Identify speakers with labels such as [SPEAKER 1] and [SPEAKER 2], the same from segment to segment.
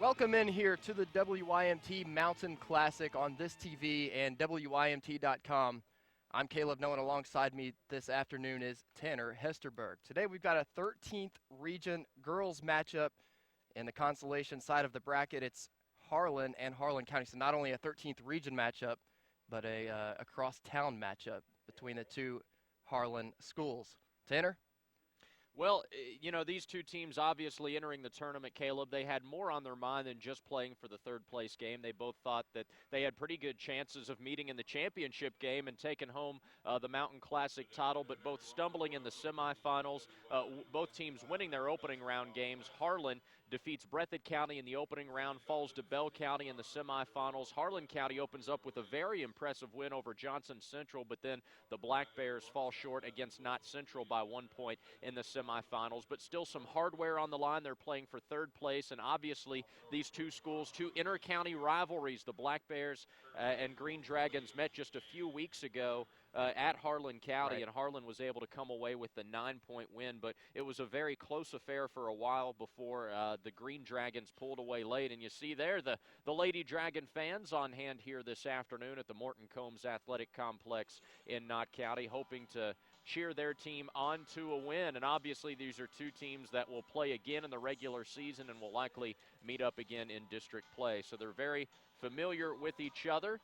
[SPEAKER 1] Welcome in here to the WYMT Mountain Classic on this TV and WYMT.com. I'm Caleb Noah, and alongside me this afternoon is Tanner Hesterberg. Today we've got a 13th region girls matchup in the consolation side of the bracket. It's Harlan and Harlan County. So not only a 13th region matchup, but a cross-town matchup between the two Harlan schools. Tanner?
[SPEAKER 2] Well, you know, these two teams obviously entering the tournament, Caleb, they had more on their mind than just playing for the third place game. They both thought that they had pretty good chances of meeting in the championship game and taking home the Mountain Classic title, but both stumbling in the semifinals, both teams winning their opening round games. Harlan defeats Breathitt County in the opening round, falls to Bell County in the semifinals. Harlan County opens up with a very impressive win over Johnson Central, but then the Black Bears fall short against Knott Central by 1 point in the semifinals. But still some hardware on the line. They're playing for third place, and obviously these two schools, two inter-county rivalries. The Black Bears and Green Dragons met just a few weeks ago at Harlan County, and Harlan was able to come away with the 9-point win, but it was a very close affair for a while before the Green Dragons pulled away late. And you see there the Lady Dragon fans on hand here this afternoon at the Morton Combs Athletic Complex in Knott County, hoping to cheer their team on to a win. And obviously these are two teams that will play again in the regular season and will likely meet up again in district play. So they're very familiar with each other.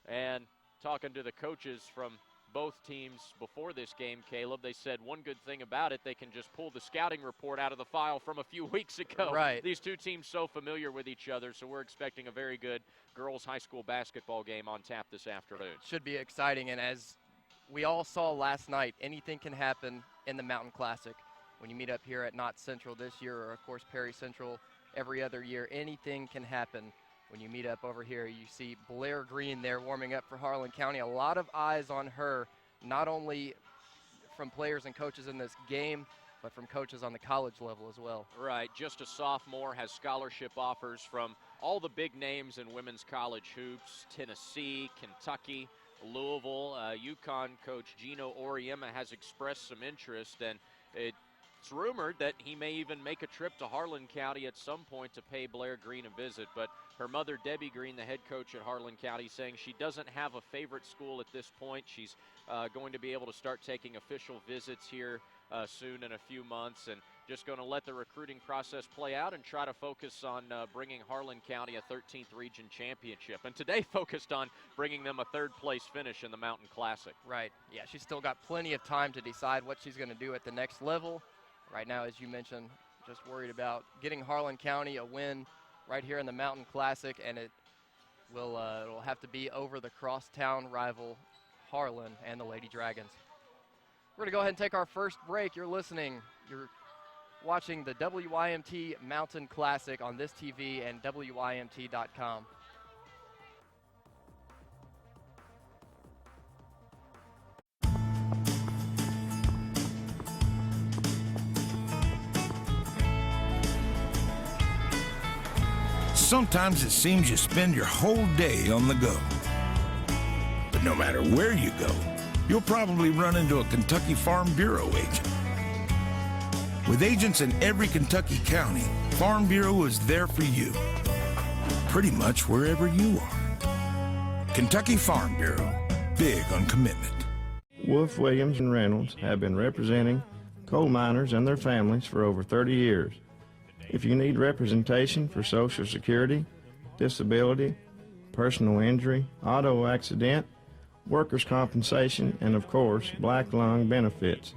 [SPEAKER 2] And talking to the coaches from both teams before this game, Caleb, they said one good thing about it, they can just pull the scouting report out of the file from a few weeks ago.
[SPEAKER 1] Right.
[SPEAKER 2] These two teams so familiar with each other, so we're expecting a very good girls high school basketball game on tap this afternoon.
[SPEAKER 1] Should be exciting, and as we all saw last night, anything can happen in the Mountain Classic. When you meet up here at Knott Central this year, or of course Perry Central every other year, anything can happen. When you meet up over here, you see Blair Green there warming up for Harlan County. A lot of eyes on her, not only from players and coaches in this game, but from coaches on the college level as well.
[SPEAKER 2] Right, just a sophomore, has scholarship offers from all the big names in women's college hoops: Tennessee, Kentucky, Louisville. UConn coach Gino Oriema has expressed some interest, and it's rumored that he may even make a trip to Harlan County at some point to pay Blair Green a visit. But her mother, Debbie Green, the head coach at Harlan County, saying she doesn't have a favorite school at this point. She's going to be able to start taking official visits here soon in a few months, and just going to let the recruiting process play out and try to focus on bringing Harlan County a 13th region championship. And today focused on bringing them a third-place finish in the Mountain Classic.
[SPEAKER 1] Right. Yeah, she's still got plenty of time to decide what she's going to do at the next level. Right now, as you mentioned, just worried about getting Harlan County a win right here in the Mountain Classic, and it'll have to be over the crosstown rival Harlan and the Lady Dragons. We're going to go ahead and take our first break. You're watching the WYMT Mountain Classic on this TV and WYMT.com.
[SPEAKER 3] Sometimes it seems you spend your whole day on the go. But no matter where you go, you'll probably run into a Kentucky Farm Bureau agent. With agents in every Kentucky county, Farm Bureau is there for you, pretty much wherever you are. Kentucky Farm Bureau, big on commitment.
[SPEAKER 4] Wolf, Williams, and Reynolds have been representing coal miners and their families for over 30 years. If you need representation for Social Security, disability, personal injury, auto accident, workers' compensation, and of course, black lung benefits,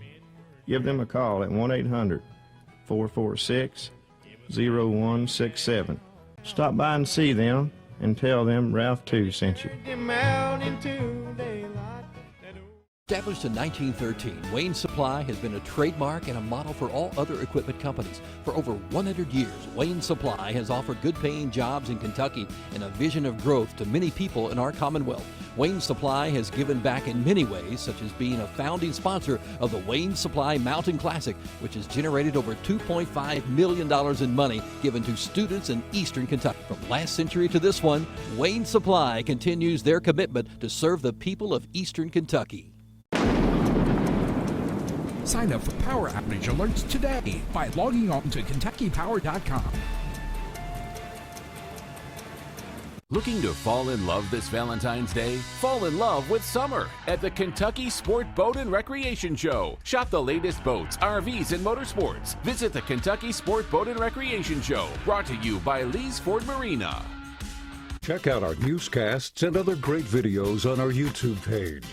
[SPEAKER 4] give them a call at 1-800-446-0167. Stop by and see them and tell them Ralph 2 sent you.
[SPEAKER 5] Established in 1913, Wayne Supply has been a trademark and a model for all other equipment companies. For over 100 years, Wayne Supply has offered good-paying jobs in Kentucky and a vision of growth to many people in our Commonwealth. Wayne Supply has given back in many ways, such as being a founding sponsor of the Wayne Supply Mountain Classic, which has generated over $2.5 million in money given to students in Eastern Kentucky. From last century to this one, Wayne Supply continues their commitment to serve the people of Eastern Kentucky.
[SPEAKER 6] Sign up for power outage alerts today by logging on to KentuckyPower.com. Looking to fall in love this Valentine's Day? Fall in love with summer at the Kentucky Sport Boat and Recreation Show. Shop the latest boats, RVs, and motorsports. Visit the Kentucky Sport Boat and Recreation Show, brought to you by Lee's Ford Marina.
[SPEAKER 7] Check out our newscasts and other great videos on our YouTube page.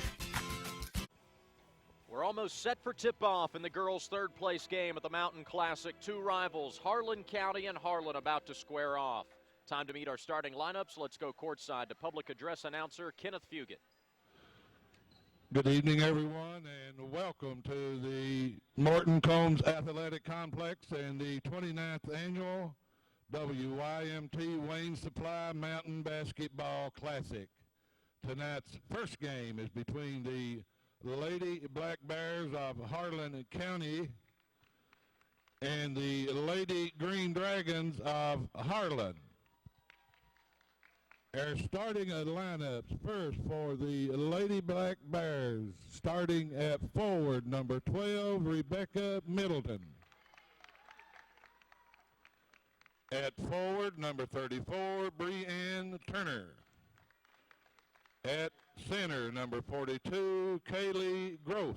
[SPEAKER 2] We're almost set for tip-off in the girls' third-place game at the Mountain Classic. Two rivals, Harlan County and Harlan, about to square off. Time to meet our starting lineups. Let's go courtside to public address announcer Kenneth Fugit.
[SPEAKER 8] Good evening, everyone, and welcome to the Morton Combs Athletic Complex and the 29th Annual WYMT Wayne Supply Mountain Basketball Classic. Tonight's first game is between the Lady Black Bears of Harlan County and the Lady Green Dragons of Harlan. Our starting lineups first for the Lady Black Bears, starting at forward, number 12, Rebecca Middleton. At forward, number 34, Breanne Turner. At center, number 42, Kaylee Gross.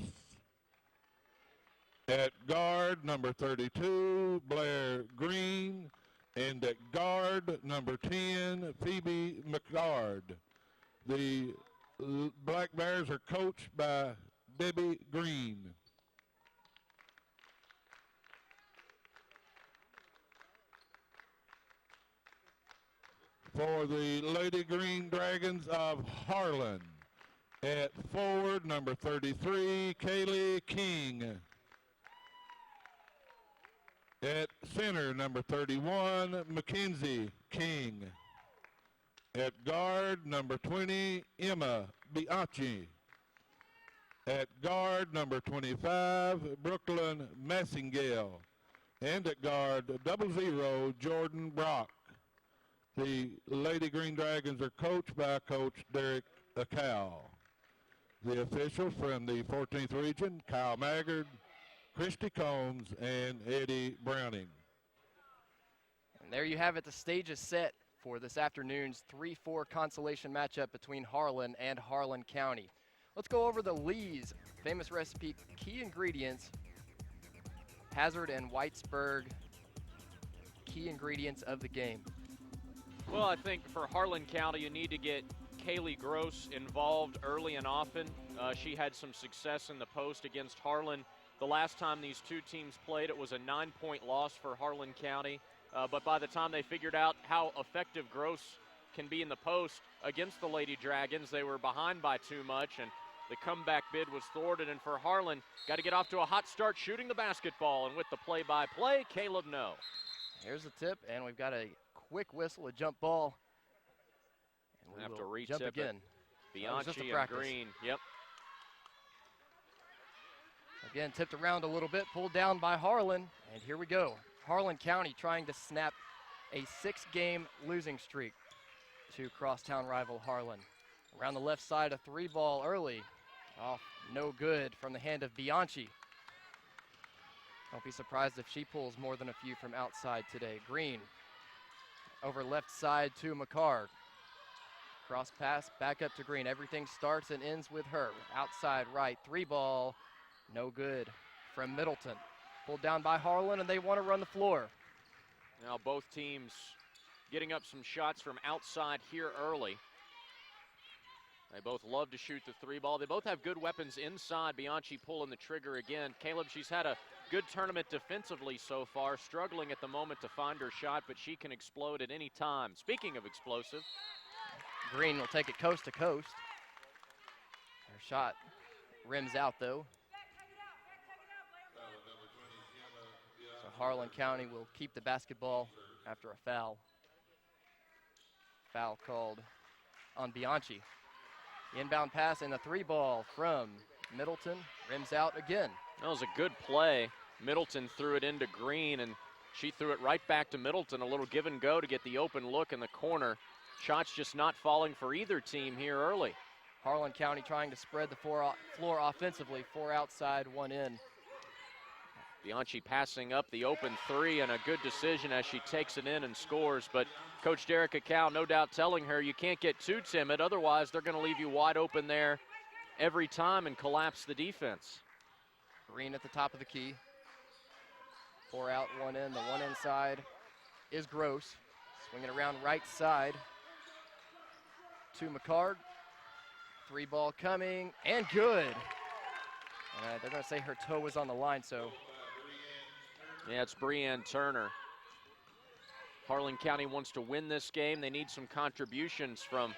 [SPEAKER 8] At guard, number 32, Blair Green. And at guard, number 10, Phoebe McGard. The Black Bears are coached by Debbie Green. For the Lady Green Dragons of Harlan, at forward, number 33, Kaylee King. At center, number 31, Mackenzie King. At guard, number 20, Emma Bianchi. At guard, number 25, Brooklyn Massingale. And at guard, 00, Jordan Brock. The Lady Green Dragons are coached by Coach Derek Acow. The officials from the 14th Region, Kyle Maggard, Christy Combs, and Eddie Browning.
[SPEAKER 1] And there you have it. The stage is set for this afternoon's 3-4 consolation matchup between Harlan and Harlan County. Let's go over the Lee's famous recipe key ingredients. Hazard and Whitesburg, key ingredients of the game.
[SPEAKER 2] Well, I think for Harlan County, you need to get Kaylee Gross involved early and often. She had some success in the post against Harlan. The last time these two teams played, it was a 9-point loss for Harlan County. But by the time they figured out how effective Gross can be in the post against the Lady Dragons, they were behind by too much, and the comeback bid was thwarted. And for Harlan, got to get off to a hot start shooting the basketball. And with the play-by-play, Caleb No.
[SPEAKER 1] Here's the tip, and we've got a quick whistle, a jump ball. And
[SPEAKER 2] We'll have to
[SPEAKER 1] jump
[SPEAKER 2] retip
[SPEAKER 1] again.
[SPEAKER 2] Bianchi and Green, yep.
[SPEAKER 1] Again, tipped around a little bit, pulled down by Harlan, and here we go. Harlan County trying to snap a 6-game losing streak to crosstown rival Harlan. Around the left side, a 3-ball early. Off, no good from the hand of Bianchi. Don't be surprised if she pulls more than a few from outside today. Green over left side to McCarr. Cross pass, back up to Green. Everything starts and ends with her. Outside right, 3-ball. No good from Middleton. Pulled down by Harlan, and they want to run the floor.
[SPEAKER 2] Now both teams getting up some shots from outside here early. They both love to shoot the 3-ball. They both have good weapons inside. Bianchi pulling the trigger again. Caleb, she's had a good tournament defensively so far, struggling at the moment to find her shot, but she can explode at any time. Speaking of explosive.
[SPEAKER 1] Green will take it coast to coast. Her shot rims out, though. So Harlan County will keep the basketball after a foul. Foul called on Bianchi. The inbound pass and the 3-ball from Middleton rims out again.
[SPEAKER 2] That was a good play. Middleton threw it into Green, and she threw it right back to Middleton. A little give and go to get the open look in the corner. Shots just not falling for either team here early.
[SPEAKER 1] Harlan County trying to spread the floor offensively. 4 outside, 1 in.
[SPEAKER 2] Bianchi passing up the open three, and a good decision as she takes it in and scores. But Coach Derek Acau no doubt telling her you can't get too timid, otherwise they're going to leave you wide open there every time and collapse the defense.
[SPEAKER 1] Green at the top of the key. 4 out, 1 in. The one inside is Gross. Swinging around right side to McCard. 3 ball coming, and good. They're going to say her toe was on the line, so.
[SPEAKER 2] Yeah, it's Breanne Turner. Harlan County wants to win this game. They need some contributions from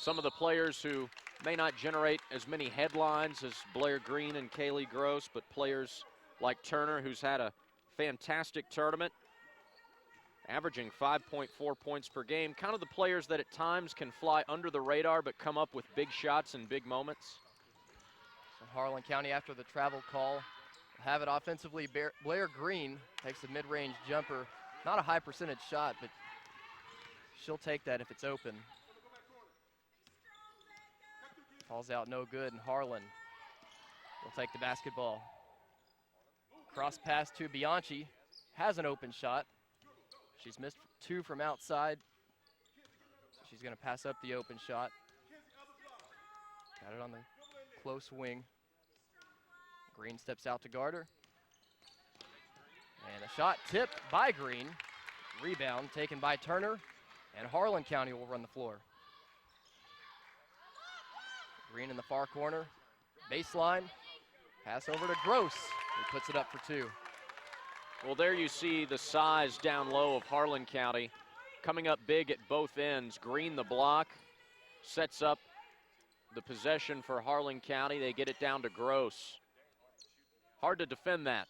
[SPEAKER 2] some of the players who may not generate as many headlines as Blair Green and Kaylee Gross, but players like Turner, who's had a fantastic tournament, averaging 5.4 points per game. Kind of the players that at times can fly under the radar but come up with big shots and big moments.
[SPEAKER 1] So Harlan County, after the travel call, will have it offensively. Blair Green takes a mid-range jumper. Not a high percentage shot, but she'll take that if it's open. Falls out no good, and Harlan will take the basketball. Cross pass to Bianchi, has an open shot. She's missed 2 from outside, so she's going to pass up the open shot. Got it on the close wing. Green steps out to guard her. And a shot tipped by Green. Rebound taken by Turner, and Harlan County will run the floor. Green in the far corner, baseline, pass over to Gross, who puts it up for 2.
[SPEAKER 2] Well, there you see the size down low of Harlan County, coming up big at both ends. Green the block, sets up the possession for Harlan County. They get it down to Gross. Hard to defend that.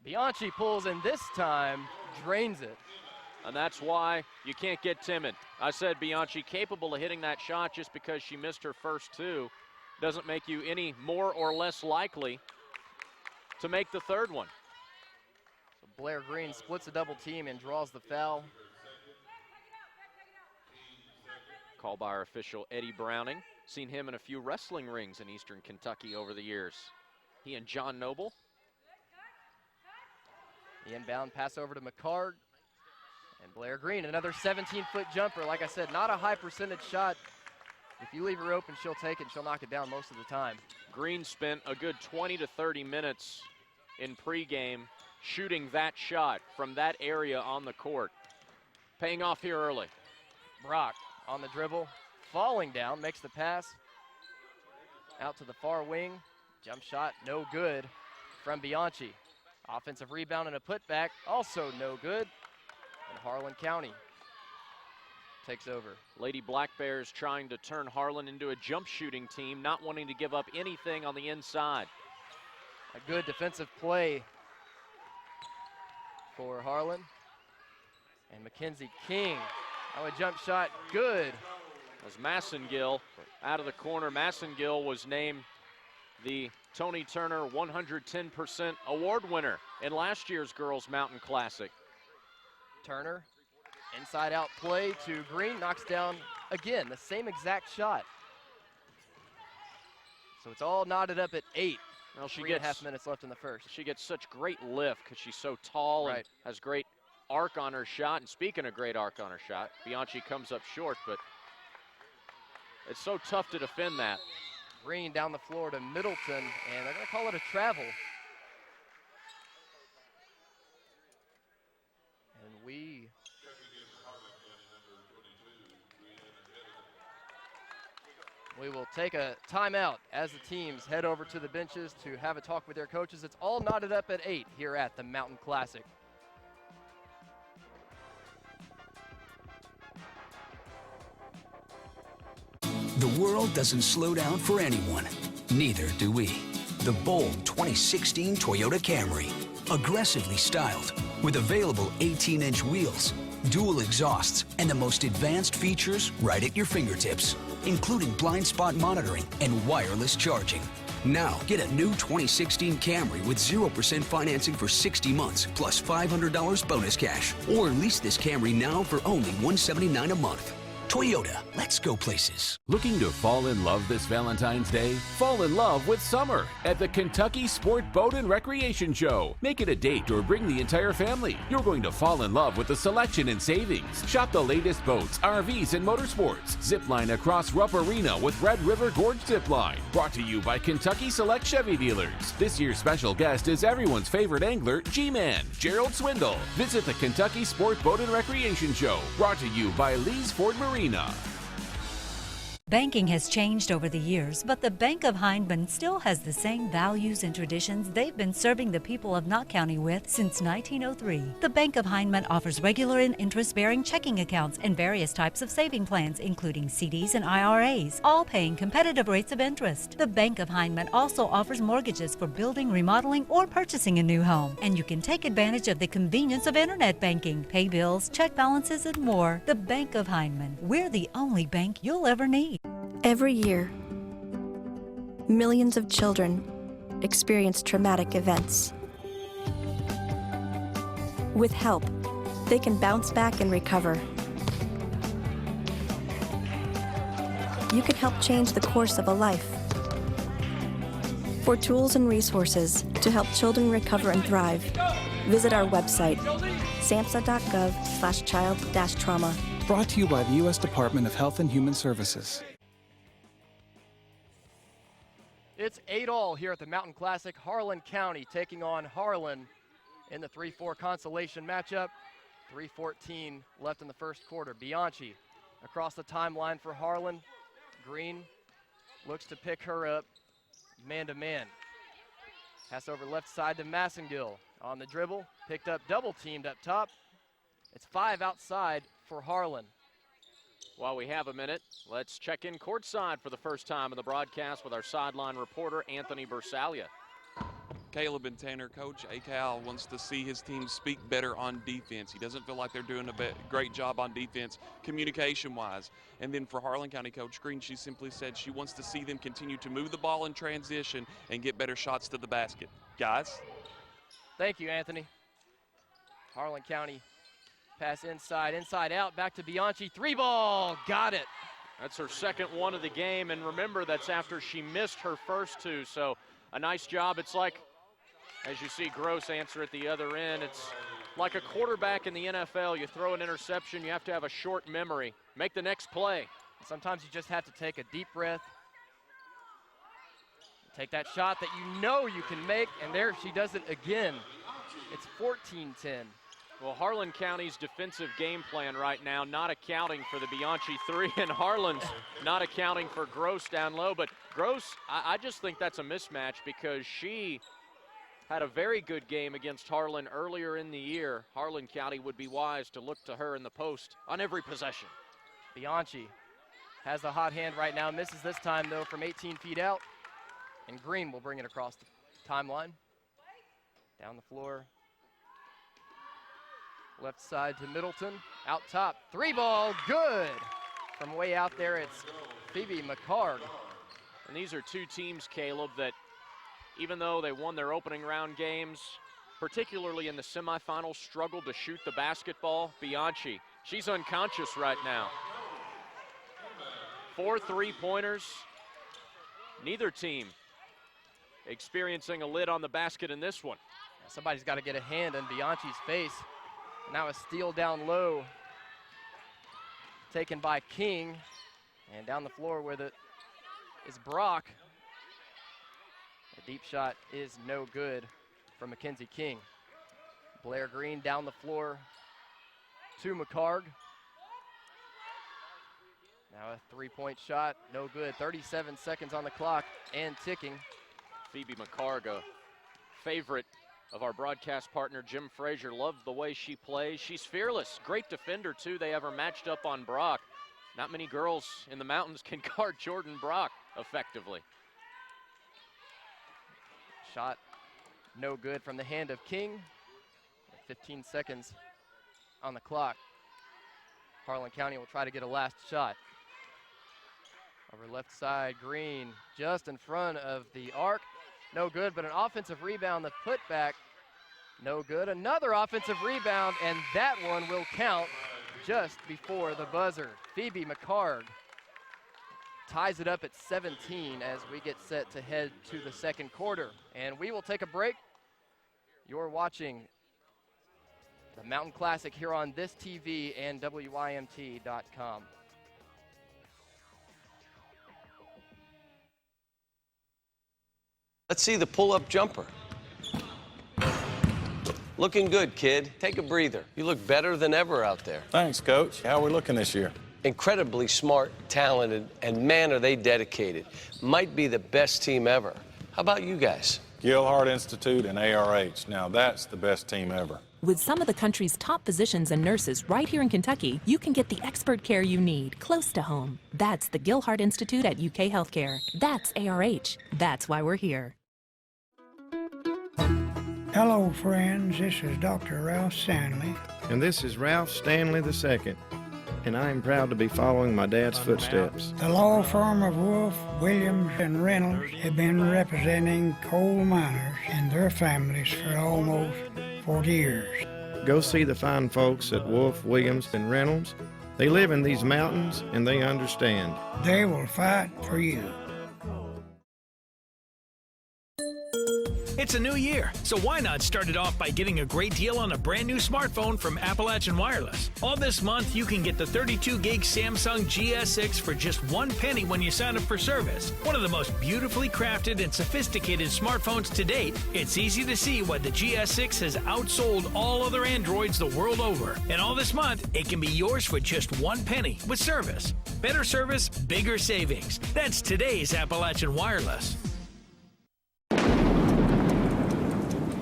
[SPEAKER 1] Bianchi pulls, and this time drains it.
[SPEAKER 2] And that's why you can't get timid. I said Bianchi capable of hitting that shot. Just because she missed her first 2 doesn't make you any more or less likely to make the third one.
[SPEAKER 1] So Blair Green splits a double team and draws the foul.
[SPEAKER 2] Called by our official Eddie Browning. Seen him in a few wrestling rings in Eastern Kentucky over the years. He and John Noble.
[SPEAKER 1] The inbound pass over to McCard. And Blair Green, another 17-foot jumper. Like I said, not a high percentage shot. If you leave her open, she'll take it, and she'll knock it down most of the time.
[SPEAKER 2] Green spent a good 20 to 30 minutes in pregame shooting that shot from that area on the court. Paying off here early.
[SPEAKER 1] Brock on the dribble, falling down, makes the pass. Out to the far wing. Jump shot, no good from Bianchi. Offensive rebound and a putback, also no good. And Harlan County takes over.
[SPEAKER 2] Lady Black Bears trying to turn Harlan into a jump shooting team, not wanting to give up anything on the inside.
[SPEAKER 1] A good defensive play for Harlan. And Mackenzie King, now a jump shot, good.
[SPEAKER 2] As Massengill out of the corner. Massengill was named the Tony Turner 110% award winner in last year's Girls Mountain Classic.
[SPEAKER 1] Turner, inside out play to Green, knocks down again, the same exact shot. So it's all knotted up at 8.
[SPEAKER 2] Well, she
[SPEAKER 1] 3.5 minutes left in the first.
[SPEAKER 2] She gets such great lift because she's so tall and has great arc on her shot. And speaking of great arc on her shot, Bianchi comes up short, but it's so tough to defend that.
[SPEAKER 1] Green down the floor to Middleton, and they're going to call it a travel. And we will take a timeout as the teams head over to the benches to have a talk with their coaches. It's all knotted up at 8 here at the Mountain Classic.
[SPEAKER 9] The world doesn't slow down for anyone. Neither do we. The bold 2016 Toyota Camry. Aggressively styled with available 18-inch wheels, dual exhausts, and the most advanced features right at your fingertips, including blind spot monitoring and wireless charging. Now, get a new 2016 Camry with 0% financing for 60 months plus $500 bonus cash. Or lease this Camry now for only $179 a month. Toyota, let's go places.
[SPEAKER 6] Looking to fall in love this Valentine's Day? Fall in love with summer at the Kentucky Sport Boat and Recreation Show. Make it a date or bring the entire family. You're going to fall in love with the selection and savings. Shop the latest boats, RVs, and motorsports. Zipline across Rupp Arena with Red River Gorge Zipline. Brought to you by Kentucky Select Chevy Dealers. This year's special guest is everyone's favorite angler, G-Man, Gerald Swindle. Visit the Kentucky Sport Boat and Recreation Show. Brought to you by Lee's Ford Marina.
[SPEAKER 10] Banking has changed over the years, but the Bank of Hindman still has the same values and traditions they've been serving the people of Knott County with since 1903. The Bank of Hindman offers regular and interest-bearing checking accounts and various types of saving plans, including CDs and IRAs, all paying competitive rates of interest. The Bank of Hindman also offers mortgages for building, remodeling, or purchasing a new home, and you can take advantage of the convenience of internet banking, pay bills, check balances, and more. The Bank of Hindman. We're the only bank you'll ever need.
[SPEAKER 11] Every year, millions of children experience traumatic events. With help, they can bounce back and recover. You can help change the course of a life. For tools and resources to help children recover and thrive, visit our website, samhsa.gov/child-trauma.
[SPEAKER 12] Brought to you by the U.S. Department of Health and Human Services.
[SPEAKER 1] It's 8-all here at the Mountain Classic. Harlan County taking on Harlan in the 3-4 consolation matchup. 3:14 left in the first quarter. Bianchi across the timeline for Harlan. Green looks to pick her up man-to-man. Pass over left side to Massengill on the dribble. Picked up, double-teamed up top. It's 5 outside for Harlan.
[SPEAKER 2] While we have a minute, let's check in courtside for the first time in the broadcast with our sideline reporter, Anthony Bersalia.
[SPEAKER 13] Caleb and Tanner, Coach Acal wants to see his team speak better on defense. He doesn't feel like they're doing a great job on defense, communication-wise. And then for Harlan County Coach Green, she simply said she wants to see them continue to move the ball in transition and get better shots to the basket. Guys?
[SPEAKER 1] Thank you, Anthony. Harlan County pass inside out, back to Bianchi. 3-ball, got it.
[SPEAKER 2] That's her second one of the game, and remember, that's after she missed her first two, so a nice job. It's like, as you see Gross answer at the other end, it's like a quarterback in the NFL. You throw an interception, you have to have a short memory. Make the next play.
[SPEAKER 1] Sometimes you just have to take a deep breath, take that shot that you know you can make, and there she does it again. It's 14-10.
[SPEAKER 2] Well, Harlan County's defensive game plan right now, not accounting for the Bianchi 3, and Harlan's not accounting for Gross down low. But Gross, I just think that's a mismatch because she had a very good game against Harlan earlier in the year. Harlan County would be wise to look to her in the post on every possession.
[SPEAKER 1] Bianchi has the hot hand right now, misses this time, though, from 18 feet out. And Green will bring it across the timeline. Down the floor. Left side to Middleton, out top, 3-ball, good. From way out there, it's Phoebe McCarg.
[SPEAKER 2] And these are two teams, Caleb, that even though they won their opening round games, particularly in the semifinals, struggled to shoot the basketball. Bianchi, she's unconscious right now. 4 3-pointers. Neither team experiencing a lid on the basket in this one.
[SPEAKER 1] Somebody's got to get a hand in Bianchi's face. Now a steal down low, taken by King, and down the floor with it is Brock. A deep shot is no good from Mackenzie King. Blair Green down the floor to McCarg. Now a 3-point shot, no good. 37 seconds on the clock and ticking.
[SPEAKER 2] Phoebe McCarg, a favorite of our broadcast partner, Jim Frazier. Loved the way she plays. She's fearless. Great defender, too. They have her matched up on Brock. Not many girls in the mountains can guard Jordan Brock effectively.
[SPEAKER 1] Shot no good from the hand of King. 15 seconds on the clock. Harlan County will try to get a last shot. Over left side, Green just in front of the arc. No good, but an offensive rebound, the putback, no good. Another offensive rebound, and that one will count. just before the buzzer. Phoebe McCarg ties it up at 17 as we get set to head to the second quarter. And we will take a break. You're watching the Mountain Classic here on this TV and WYMT.com.
[SPEAKER 14] Let's see the pull-up jumper. Looking good, kid. Take a breather. You look better than ever out there.
[SPEAKER 4] Thanks, Coach. How are we looking this year?
[SPEAKER 14] Incredibly smart, talented, and man, are they dedicated. Might be the best team ever. How about you guys?
[SPEAKER 4] Gilhart Institute and ARH. Now that's the best team ever.
[SPEAKER 15] With some of the country's top physicians and nurses right here in Kentucky, you can get the expert care you need close to home. That's the Gilhart Institute at UK Healthcare. That's ARH. That's why we're here.
[SPEAKER 16] Hello, friends. This is Dr. Ralph Stanley.
[SPEAKER 4] And this is Ralph Stanley II. And I am proud to be following my dad's footsteps.
[SPEAKER 16] The law firm of Wolf, Williams, and Reynolds have been representing coal miners and their families for almost 40 years.
[SPEAKER 4] Go see the fine folks at Wolf, Williams, and Reynolds. They live in these mountains and they understand.
[SPEAKER 16] They will fight for you.
[SPEAKER 17] It's a new year, so why not start it off by getting a great deal on a brand new smartphone from Appalachian Wireless? All this month, you can get the 32-gig Samsung GS6 for just $1 when you sign up for service. One of the most beautifully crafted and sophisticated smartphones to date, it's easy to see why the GS6 has outsold all other Androids the world over. And all this month, it can be yours for just $1 with service. Better service, bigger savings. That's today's Appalachian Wireless.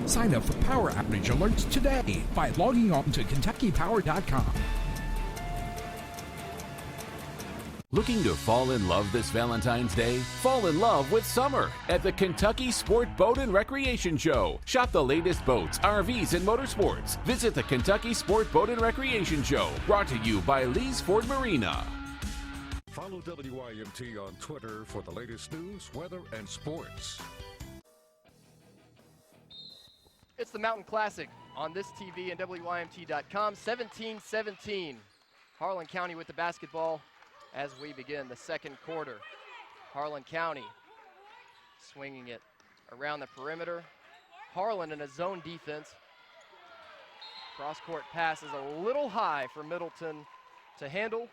[SPEAKER 18] Sign up for power outage alerts today by logging on to KentuckyPower.com.
[SPEAKER 6] Looking to fall in love this Valentine's Day? Fall in love with summer at the Kentucky Sport Boat and Recreation Show. Shop the latest boats, RVs, and motorsports. Visit the Kentucky Sport Boat and Recreation Show, brought to you by Lee's Ford Marina.
[SPEAKER 7] Follow WYMT on Twitter for the latest news, weather, and sports.
[SPEAKER 1] It's the Mountain Classic on this TV and WYMT.com. 17-17. Harlan County with the basketball as we begin the second quarter. Harlan County swinging it around the perimeter. Harlan in a zone defense. Cross-court pass is a little high for Middleton to handle.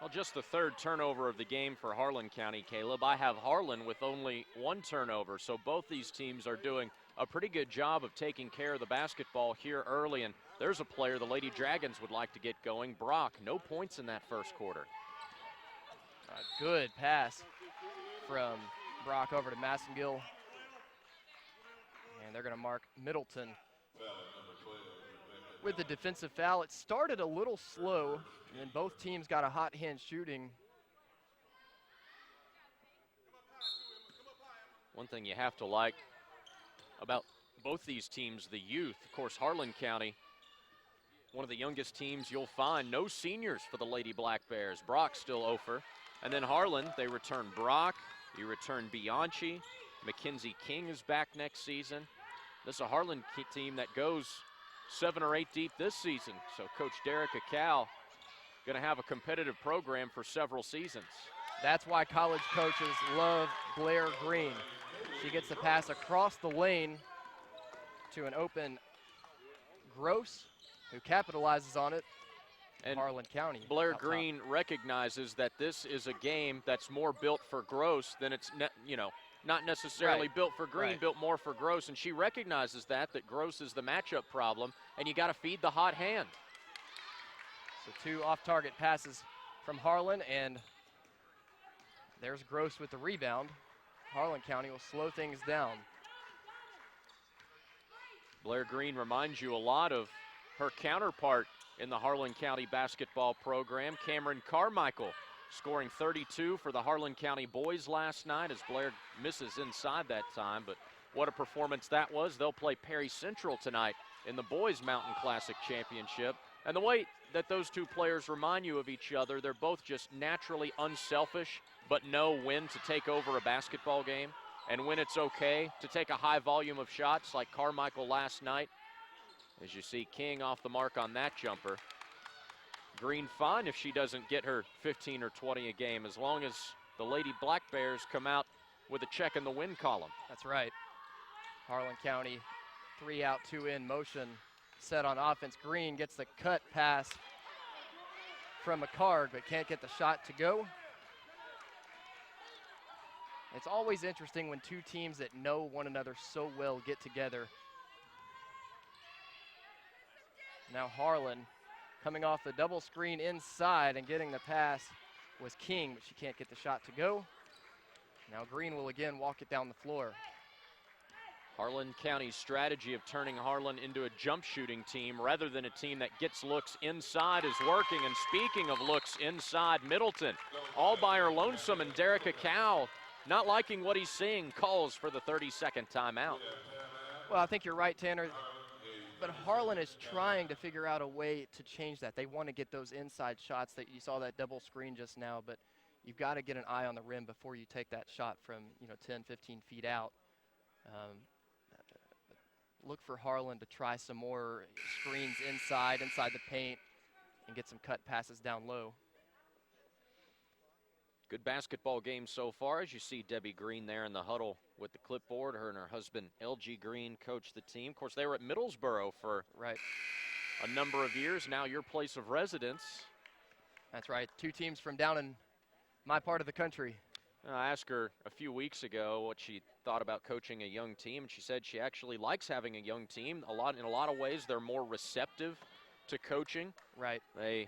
[SPEAKER 2] Well, just the third turnover of the game for Harlan County, Caleb. I have Harlan with only one turnover, so both these teams are doing a pretty good job of taking care of the basketball here early, and there's a player the Lady Dragons would like to get going. Brock, no points in that first quarter.
[SPEAKER 1] A good pass from Brock over to Massengill. And they're going to mark Middleton with the defensive foul. It started a little slow, and then both teams got a hot hand shooting.
[SPEAKER 2] One thing you have to like about both these teams, the youth. Of course, Harlan County, one of the youngest teams you'll find. No seniors for the Lady Black Bears. Brock still over. And then Harlan, they return Brock. You return Bianchi. Mackenzie King is back next season. This is a Harlan team that goes 7 or 8 deep this season. So Coach Derek Acal going to have a competitive program for several seasons.
[SPEAKER 1] That's why college coaches love Blair Green. She gets the pass across the lane to an open Gross, who capitalizes on it.
[SPEAKER 2] And
[SPEAKER 1] Harlan County.
[SPEAKER 2] Blair Green recognizes that this is a game that's more built for Gross than it's, not necessarily built for Green, built more for Gross. And she recognizes that Gross is the matchup problem, and you got to feed the hot hand.
[SPEAKER 1] So 2 off-target passes from Harlan, and there's Gross with the rebound. Harlan County will slow things down.
[SPEAKER 2] Blair Green reminds you a lot of her counterpart in the Harlan County basketball program, Cameron Carmichael, scoring 32 for the Harlan County boys last night as Blair misses inside that time. But what a performance that was. They'll play Perry Central tonight in the boys Mountain Classic Championship. And the way that those two players remind you of each other, they're both just naturally unselfish, but know when to take over a basketball game and when it's okay to take a high volume of shots like Carmichael last night. As you see King off the mark on that jumper. Green fine if she doesn't get her 15 or 20 a game, as long as the Lady Black Bears come out with a check in the win column.
[SPEAKER 1] That's right. Harlan County, 3 out, 2 in motion set on offense. Green gets the cut pass from McCard, but can't get the shot to go. It's always interesting when two teams that know one another so well get together. Now Harlan coming off the double screen inside and getting the pass was King, but she can't get the shot to go. Now Green will again walk it down the floor.
[SPEAKER 2] Harlan County's strategy of turning Harlan into a jump shooting team rather than a team that gets looks inside is working. And speaking of looks inside, Middleton all by her lonesome, and Derica Cow, not liking what he's seeing, calls for the 32nd timeout.
[SPEAKER 1] Well, I think you're right, Tanner. But Harlan is trying to figure out a way to change that. They want to get those inside shots that you saw that double screen just now, but you've got to get an eye on the rim before you take that shot from 10, 15 feet out. Look for Harlan to try some more screens inside the paint, and get some cut passes down low.
[SPEAKER 2] Good basketball game so far, as you see Debbie Green there in the huddle with the clipboard. Her and her husband, LG Green, coach the team. Of course, they were at Middlesboro for a number of years. Now your place of residence.
[SPEAKER 1] That's right. Two teams from down in my part of the country.
[SPEAKER 2] I asked her a few weeks ago what she thought about coaching a young team, and she said she actually likes having a young team. In a lot of ways, they're more receptive to coaching.
[SPEAKER 1] Right.
[SPEAKER 2] They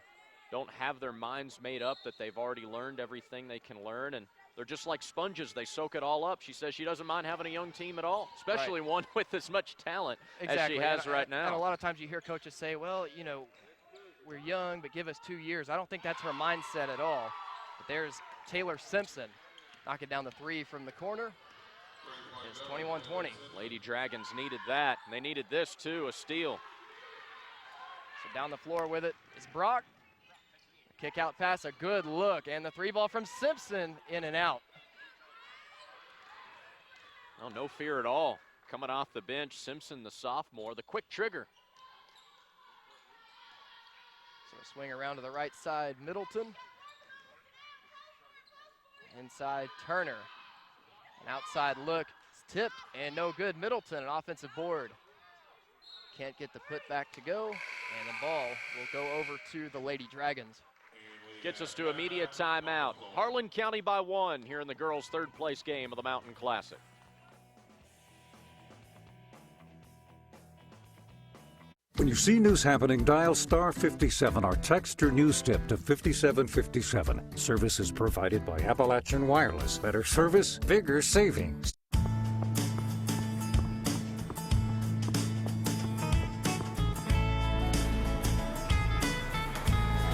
[SPEAKER 2] don't have their minds made up that they've already learned everything they can learn, and they're just like sponges. They soak it all up. She says she doesn't mind having a young team at all, especially one with as much talent as she has right now.
[SPEAKER 1] And a lot of times you hear coaches say, well, we're young, but give us 2 years. I don't think that's her mindset at all. But there's Taylor Simpson knocking down the three from the corner. It's 21-20.
[SPEAKER 2] Lady Dragons needed that, and they needed this too, a steal.
[SPEAKER 1] So down the floor with it is Brock. Kick out pass, a good look, and the three ball from Simpson, in and out.
[SPEAKER 2] Oh, no fear at all. Coming off the bench, Simpson, the sophomore, the quick trigger.
[SPEAKER 1] So swing around to the right side, Middleton. Inside, Turner. An outside look, it's tipped and no good. Middleton, an offensive board. Can't get the putback to go, and the ball will go over to the Lady Dragons.
[SPEAKER 2] Gets us to immediate timeout. Harlan County by 1 here in the girls' third place game of the Mountain Classic.
[SPEAKER 7] When you see news happening, dial star 57 or text your news tip to 5757. Service is provided by Appalachian Wireless. Better service, bigger savings.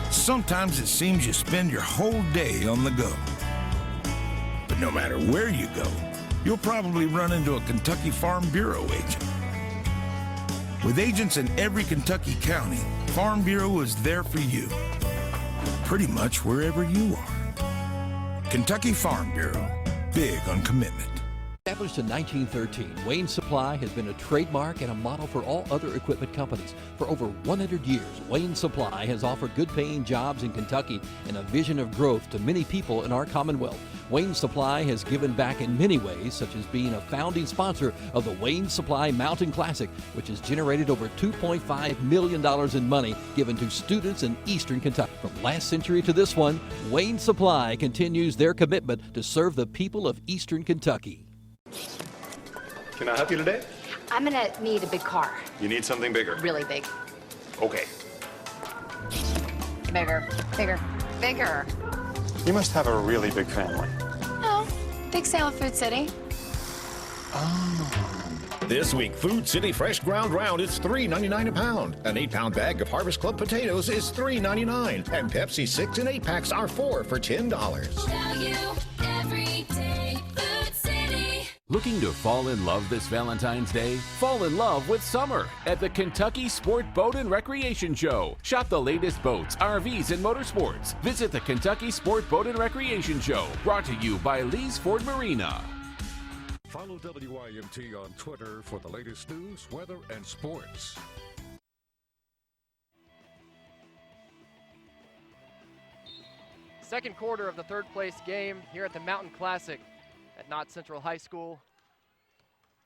[SPEAKER 3] Sometimes it seems you spend your whole day on the go. But no matter where you go, you'll probably run into a Kentucky Farm Bureau agent. With agents in every Kentucky county, Farm Bureau is there for you, pretty much wherever you are. Kentucky Farm Bureau, big on commitment.
[SPEAKER 5] Established in 1913, Wayne Supply has been a trademark and a model for all other equipment companies. For over 100 years, Wayne Supply has offered good-paying jobs in Kentucky and a vision of growth to many people in our Commonwealth. Wayne Supply has given back in many ways, such as being a founding sponsor of the Wayne Supply Mountain Classic, which has generated over $2.5 million in money given to students in eastern Kentucky. From last century to this one, Wayne Supply continues their commitment to serve the people of eastern Kentucky.
[SPEAKER 19] Can I help you today?
[SPEAKER 20] I'm gonna need a big car.
[SPEAKER 19] You need something bigger.
[SPEAKER 20] Really big.
[SPEAKER 19] Okay.
[SPEAKER 20] Bigger, bigger, bigger.
[SPEAKER 19] You must have a really big family.
[SPEAKER 20] Oh, big sale at Food City.
[SPEAKER 21] This week, Food City Fresh Ground Round is $3.99 a pound. An 8-pound bag of Harvest Club potatoes is $3.99. And Pepsi 6 and 8 packs are 4 for $10.
[SPEAKER 22] Value every day. Food City.
[SPEAKER 6] Looking to fall in love this Valentine's Day? Fall in love with summer at the Kentucky Sport Boat and Recreation Show. Shop the latest boats, RVs, and motorsports. Visit the Kentucky Sport Boat and Recreation Show, brought to you by Lee's Ford Marina.
[SPEAKER 7] Follow WYMT on Twitter for the latest news, weather, and sports.
[SPEAKER 1] Second quarter of the third place game here at the Mountain Classic at Knott Central High School.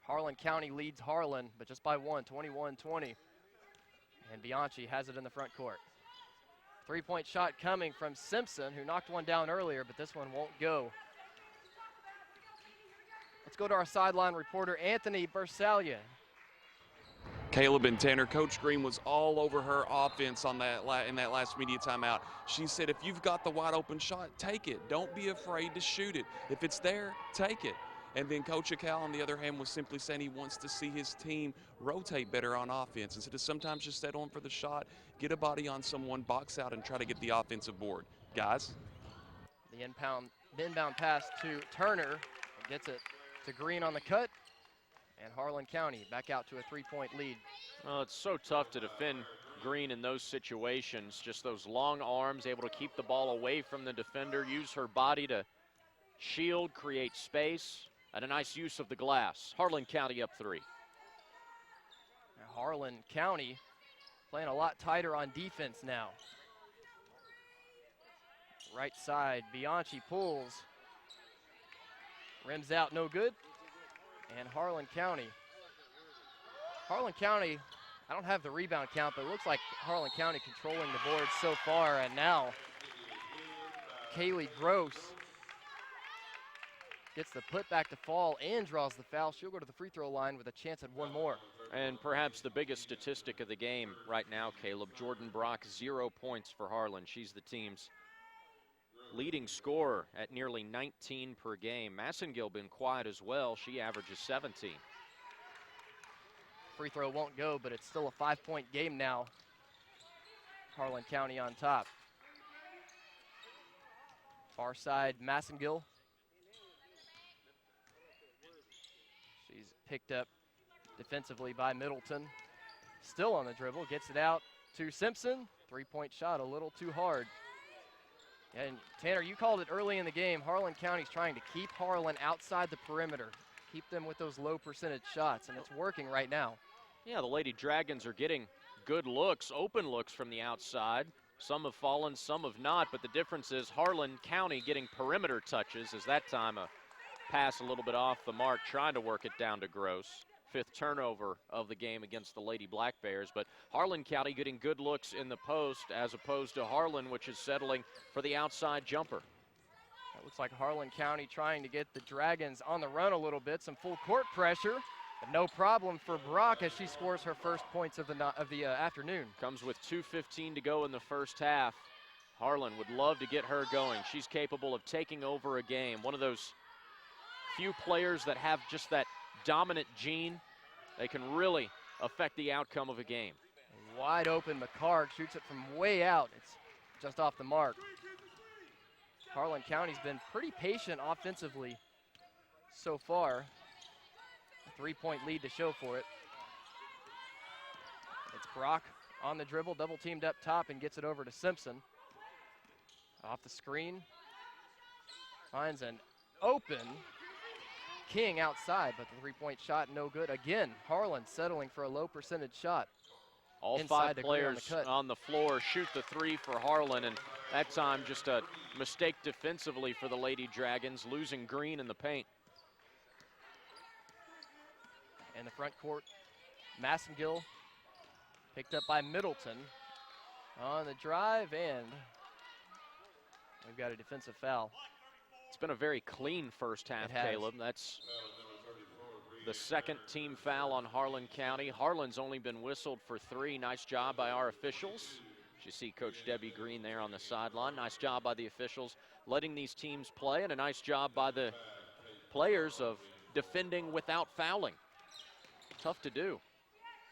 [SPEAKER 1] Harlan County leads Harlan, but just by one, 21-20. And Bianchi has it in the front court. Three-point shot coming from Simpson, who knocked one down earlier, but this one won't go. Let's go to our sideline reporter, Anthony Bersalia.
[SPEAKER 13] Caleb and Tanner, Coach Green was all over her offense on that in that last media timeout. She said, if you've got the wide open shot, take it. Don't be afraid to shoot it. If it's there, take it. And then Coach Akal, on the other hand, was simply saying he wants to see his team rotate better on offense instead of sometimes just settling for the shot, get a body on someone, box out, and try to get the offensive board. Guys?
[SPEAKER 1] The inbound pass to Turner. Gets it to Green on the cut. And Harlan County back out to a three-point lead.
[SPEAKER 2] Well, it's so tough to defend Green in those situations. Just those long arms, able to keep the ball away from the defender, use her body to shield, create space, and a nice use of the glass. Harlan County up 3.
[SPEAKER 1] Now Harlan County playing a lot tighter on defense now. Right side, Bianchi pulls. Rims out, no good. And Harlan County, I don't have the rebound count, but it looks like Harlan County controlling the board so far. And now Kaylee Gross gets the putback to fall and draws the foul. She'll go to the free throw line with a chance at one more.
[SPEAKER 2] And perhaps the biggest statistic of the game right now, Caleb, Jordan Brock, 0 points for Harlan. She's the team's leading scorer at nearly 19 per game. Massengill been quiet as well. She averages 17.
[SPEAKER 1] Free throw won't go, but it's still a 5-point game now. Harlan County on top. Far side, Massengill. She's picked up defensively by Middleton. Still on the dribble, gets it out to Simpson. Three-point shot, a little too hard. And Tanner, you called it early in the game. Harlan County's trying to keep Harlan outside the perimeter, keep them with those low percentage shots, and it's working right now.
[SPEAKER 2] Yeah, the Lady Dragons are getting good looks, open looks from the outside. Some have fallen, some have not, but the difference is Harlan County getting perimeter touches, as that time a pass a little bit off the mark, trying to work it down to Gross. 5th turnover of the game against the Lady Black Bears, but Harlan County getting good looks in the post as opposed to Harlan, which is settling for the outside jumper.
[SPEAKER 1] It looks like Harlan County trying to get the Dragons on the run a little bit, some full court pressure, but no problem for Brock as she scores her first points of the afternoon.
[SPEAKER 2] Comes with 2:15 to go in the first half. Harlan would love to get her going. She's capable of taking over a game. One of those few players that have just that dominant gene. They can really affect the outcome of a game.
[SPEAKER 1] Wide open, McCarg shoots it from way out. It's just off the mark. Harlan County's been pretty patient offensively so far. A 3-point lead to show for it. It's Brock on the dribble, double teamed up top and gets it over to Simpson. Off the screen, finds an open King outside, but the 3-point shot no good. Again, Harlan settling for a low percentage shot.
[SPEAKER 2] All 5 players on the floor shoot the 3 for Harlan, and that time just a mistake defensively for the Lady Dragons, losing Green in the paint.
[SPEAKER 1] In the front court, Massengill picked up by Middleton on the drive, and we've got a defensive foul.
[SPEAKER 2] It's been a very clean first half, Caleb. That's the second team foul on Harlan County. Harlan's only been whistled for 3. Nice job by our officials. You see Coach Debbie Green there on the sideline. Nice job by the officials letting these teams play, and a nice job by the players of defending without fouling. Tough to do.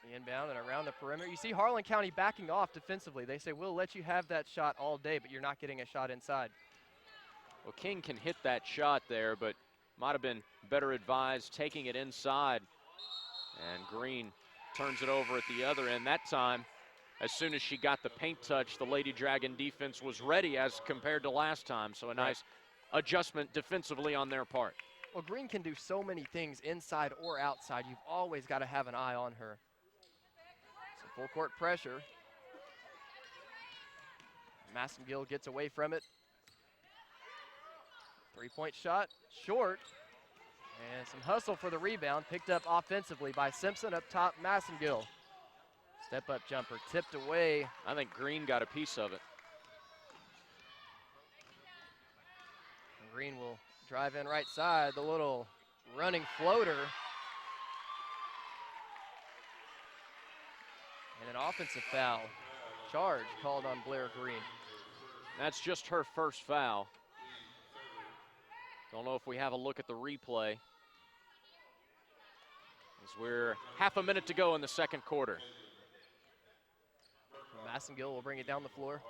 [SPEAKER 1] The inbound and around the perimeter. You see Harlan County backing off defensively. They say, we'll let you have that shot all day, but you're not getting a shot inside.
[SPEAKER 2] Well, King can hit that shot there, but might have been better advised taking it inside. And Green turns it over at the other end. That time, as soon as she got the paint touch, the Lady Dragon defense was ready as compared to last time. So a nice adjustment defensively on their part.
[SPEAKER 1] Well, Green can do so many things inside or outside. You've always got to have an eye on her. So full court pressure. Massengill gets away from it. Three-point shot, short. And some hustle for the rebound, picked up offensively by Simpson. Up top, Massengill. Step-up jumper, tipped away.
[SPEAKER 2] I think Green got a piece of it.
[SPEAKER 1] Green will drive in right side, the little running floater. And an offensive foul. Charge called on Blair Green.
[SPEAKER 2] That's just her first foul. Don't know if we have a look at the replay. As we're half a minute to go in the second quarter.
[SPEAKER 1] Massengill will bring it down the floor.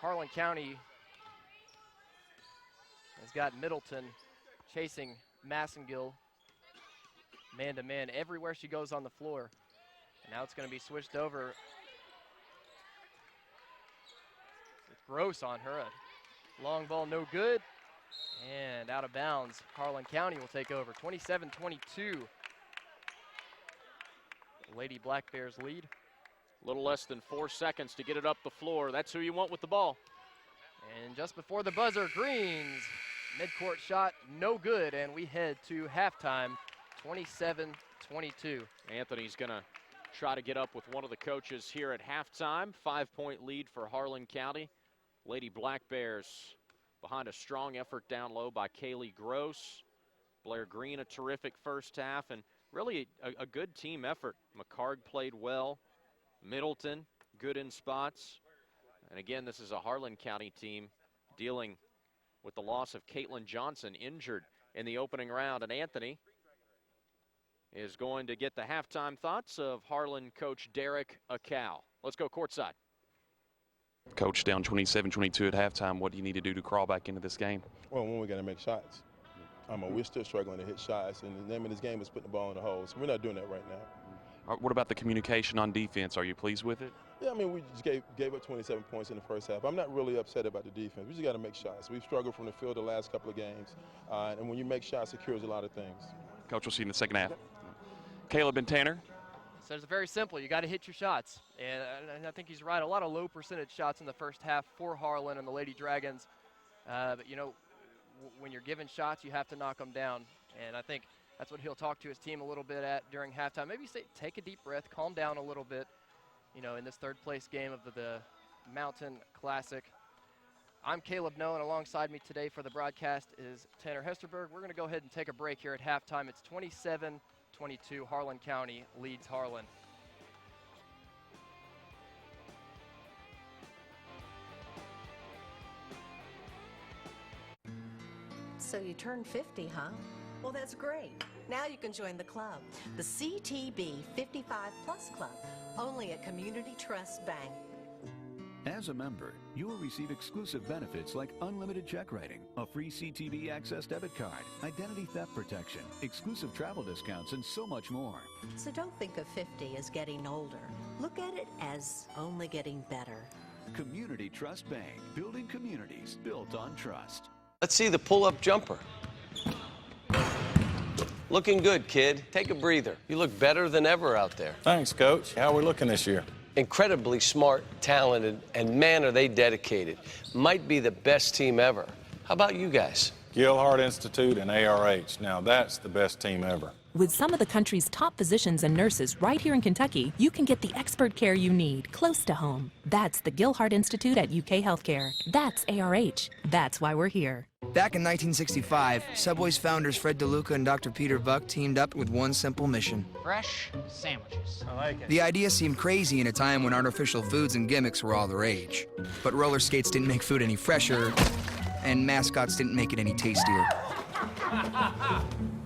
[SPEAKER 1] Harlan County has got Middleton chasing Massengill man-to-man everywhere she goes on the floor. And now it's going to be switched over with Gross on her. A long ball, no good. And out of bounds, Harlan County will take over, 27-22. Lady Black Bears lead.
[SPEAKER 2] A little less than 4 seconds to get it up the floor. That's who you want with the ball.
[SPEAKER 1] And just before the buzzer, Green's midcourt shot, no good, and we head to halftime, 27-22.
[SPEAKER 2] Anthony's gonna try to get up with one of the coaches here at halftime. 5-point lead for Harlan County. Lady Black Bears behind a strong effort down low by Kaylee Gross. Blair Green, a terrific first half, and really a good team effort. McCarg played well. Middleton, good in spots. And again, this is a Harlan County team dealing with the loss of Caitlin Johnson, injured in the opening round. And Anthony is going to get the halftime thoughts of Harlan coach Derek Acal. Let's go courtside.
[SPEAKER 13] Coach, down 27-22 at halftime. What do you need to do to crawl back into this game?
[SPEAKER 8] Well, we got to make shots. We're still struggling to hit shots, and the name of this game is putting the ball in the hole. So we're not doing that right now.
[SPEAKER 13] What about the communication on defense? Are you pleased with it?
[SPEAKER 8] Yeah, we just gave up 27 points in the first half. I'm not really upset about the defense. We just got to make shots. We've struggled from the field the last couple of games, and when you make shots, it cures a lot of things.
[SPEAKER 13] Coach, we'll see you in the second half. Caleb and Tanner.
[SPEAKER 1] So it's very simple. You got to hit your shots, and I think he's right. A lot of low percentage shots in the first half for Harlan and the Lady Dragons. But when you're given shots, you have to knock them down, and I think that's what he'll talk to his team a little bit at during halftime. Maybe take a deep breath, calm down a little bit, in this third place game of the Mountain Classic. I'm Caleb Noah, and alongside me today for the broadcast is Tanner Hesterberg. We're going to go ahead and take a break here at halftime. It's 27-22. Harlan County leads Harlan.
[SPEAKER 9] So you turned 50, huh? Well, that's great. Now you can join the club, the CTB 55 Plus Club, only at Community Trust Bank.
[SPEAKER 23] As a member, you will receive exclusive benefits like unlimited check writing, a free CTB Access debit card, identity theft protection, exclusive travel discounts, and so much more.
[SPEAKER 9] So don't think of 50 as getting older. Look at it as only getting better.
[SPEAKER 23] Community Trust Bank, building communities built on trust.
[SPEAKER 14] Let's see the pull-up jumper. Looking good, kid. Take a breather. You look better than ever out there.
[SPEAKER 4] Thanks, Coach. How are we looking this year?
[SPEAKER 14] Incredibly smart, talented, and man, are they dedicated. Might be the best team ever. How about you guys?
[SPEAKER 4] Gilhart Institute and ARH. Now that's the best team ever.
[SPEAKER 15] With some of the country's top physicians and nurses right here in Kentucky, you can get the expert care you need close to home. That's the Gilhart Institute at UK Healthcare. That's ARH. That's why we're here.
[SPEAKER 24] Back in 1965, Subway's founders Fred DeLuca and Dr. Peter Buck teamed up with one simple mission.
[SPEAKER 25] Fresh sandwiches. I like it.
[SPEAKER 24] The idea seemed crazy in a time when artificial foods and gimmicks were all the rage. But roller skates didn't make food any fresher, and mascots didn't make it any tastier.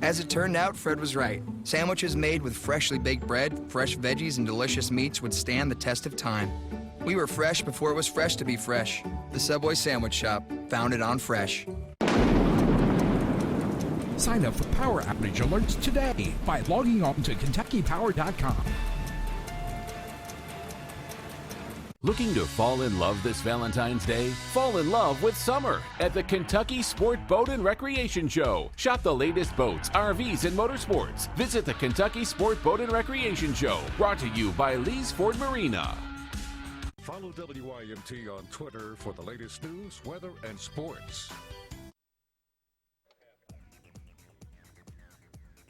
[SPEAKER 24] As it turned out, Fred was right. Sandwiches made with freshly baked bread, fresh veggies, and delicious meats would stand the test of time. We were fresh before it was fresh to be fresh. The Subway Sandwich Shop, founded on fresh.
[SPEAKER 18] Sign up for power outage alerts today by logging on to KentuckyPower.com.
[SPEAKER 6] Looking to fall in love this Valentine's Day? Fall in love with summer at the Kentucky Sport Boat and Recreation Show. Shop the latest boats, RVs, and motorsports. Visit the Kentucky Sport Boat and Recreation Show, brought to you by Lee's Ford Marina.
[SPEAKER 7] Follow WYMT on Twitter for the latest news, weather, and sports.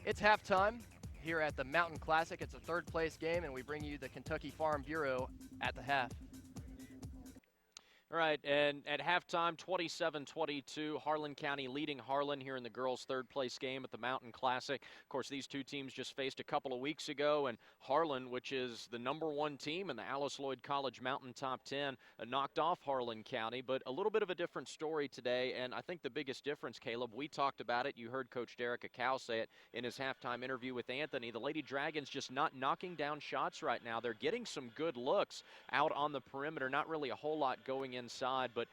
[SPEAKER 1] It's halftime here at the Mountain Classic. It's a third-place game, and we bring you the Kentucky Farm Bureau at the half.
[SPEAKER 2] All right, and at halftime, 27-22, Harlan County leading Harlan here in the girls' third-place game at the Mountain Classic. Of course, these two teams just faced a couple of weeks ago, and Harlan, which is the #1 team in the Alice Lloyd College Mountain Top 10, knocked off Harlan County, but a little bit of a different story today, and I think the biggest difference, Caleb, we talked about it. You heard Coach Derek Acow say it in his halftime interview with Anthony. The Lady Dragons just not knocking down shots right now. They're getting some good looks out on the perimeter, not really a whole lot going inside, but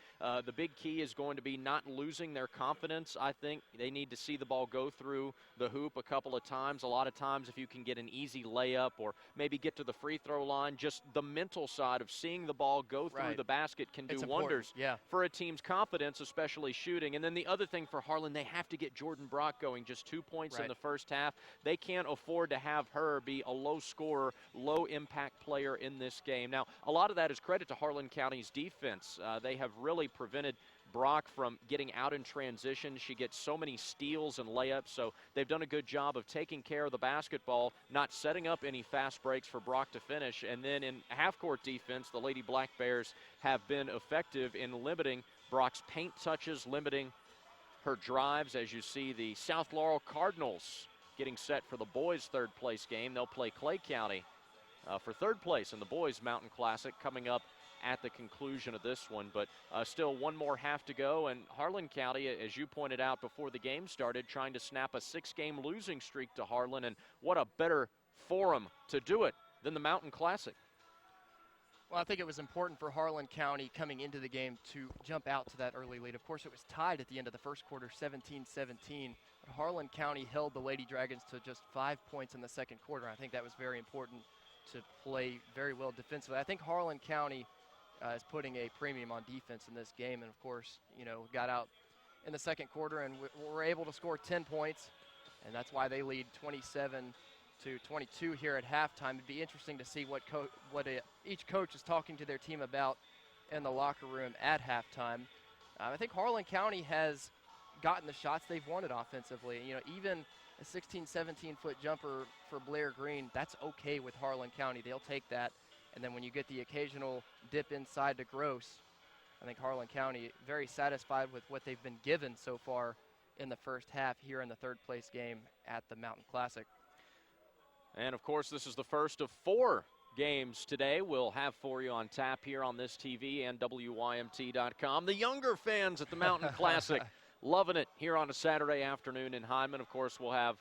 [SPEAKER 2] the big key is going to be not losing their confidence. I think they need to see the ball go through the hoop a couple of times. A lot of times if you can get an easy layup or maybe get to the free throw line, just the mental side of seeing the ball go through the basket can do wonders for a team's confidence, especially shooting. And then the other thing for Harlan, they have to get Jordan Brock going. Just 2 points in the first half. They can't afford to have her be a low scorer, low impact player in this game. Now, a lot of that is credit to Harlan County's defense. They have really prevented Brock from getting out in transition. She gets so many steals and layups, so they've done a good job of taking care of the basketball, not setting up any fast breaks for Brock to finish. And then in half-court defense, the Lady Black Bears have been effective in limiting Brock's paint touches, limiting her drives. As you see, the South Laurel Cardinals getting set for the boys' third-place game. They'll play Clay County for third place in the boys' Mountain Classic coming up at the conclusion of this one. But still one more half to go, and Harlan County, as you pointed out before the game started, trying to snap a 6-game losing streak to Harlan, and what a better forum to do it than the Mountain Classic.
[SPEAKER 1] Well, I think it was important for Harlan County coming into the game to jump out to that early lead. Of course, it was tied at the end of the first quarter, 17-17. But Harlan County held the Lady Dragons to just 5 points in the second quarter. I think that was very important to play very well defensively. I think Harlan County is putting a premium on defense in this game, and of course, you know, got out in the second quarter and were able to score 10 points, and that's why they lead 27-22 here at halftime. It'd be interesting to see what each coach is talking to their team about in the locker room at halftime. I think Harlan County has gotten the shots they've wanted offensively. You know, even a 16, 17-foot jumper for Blair Green, that's okay with Harlan County. They'll take that. And then when you get the occasional dip inside to Gross, I think Harlan County very satisfied with what they've been given so far in the first half here in the third-place game at the Mountain Classic.
[SPEAKER 2] And, of course, this is the first of 4 games today we'll have for you on tap here on this TV and WYMT.com. The younger fans at the Mountain Classic loving it here on a Saturday afternoon in Hyman. Of course, we'll have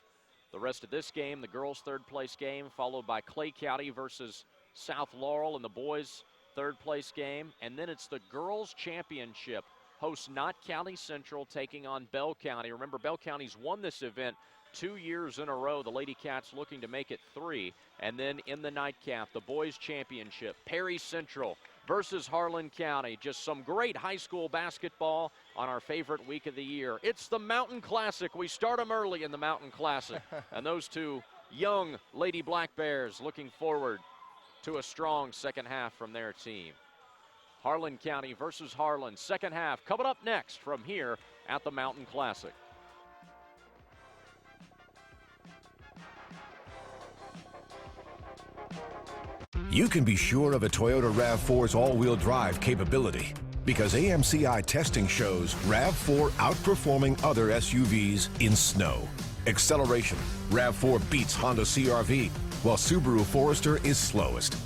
[SPEAKER 2] the rest of this game, the girls' third-place game, followed by Clay County versus South Laurel in the boys' third-place game. And then it's the girls' championship. Hosts Knott County Central taking on Bell County. Remember, Bell County's won this event 2 years in a row. The Lady Cats looking to make it 3. And then in the nightcap, the boys' championship, Perry Central versus Harlan County. Just some great high school basketball on our favorite week of the year. It's the Mountain Classic. We start them early in the Mountain Classic. And those two young Lady Black Bears looking forward to a strong second half from their team. Harlan County versus Harlan. Second half coming up next from here at the Mountain Classic.
[SPEAKER 10] You can be sure of a Toyota RAV4's all-wheel drive capability because AMCI testing shows RAV4 outperforming other SUVs in snow. Acceleration, RAV4 beats Honda CR-V, while Subaru Forester is slowest.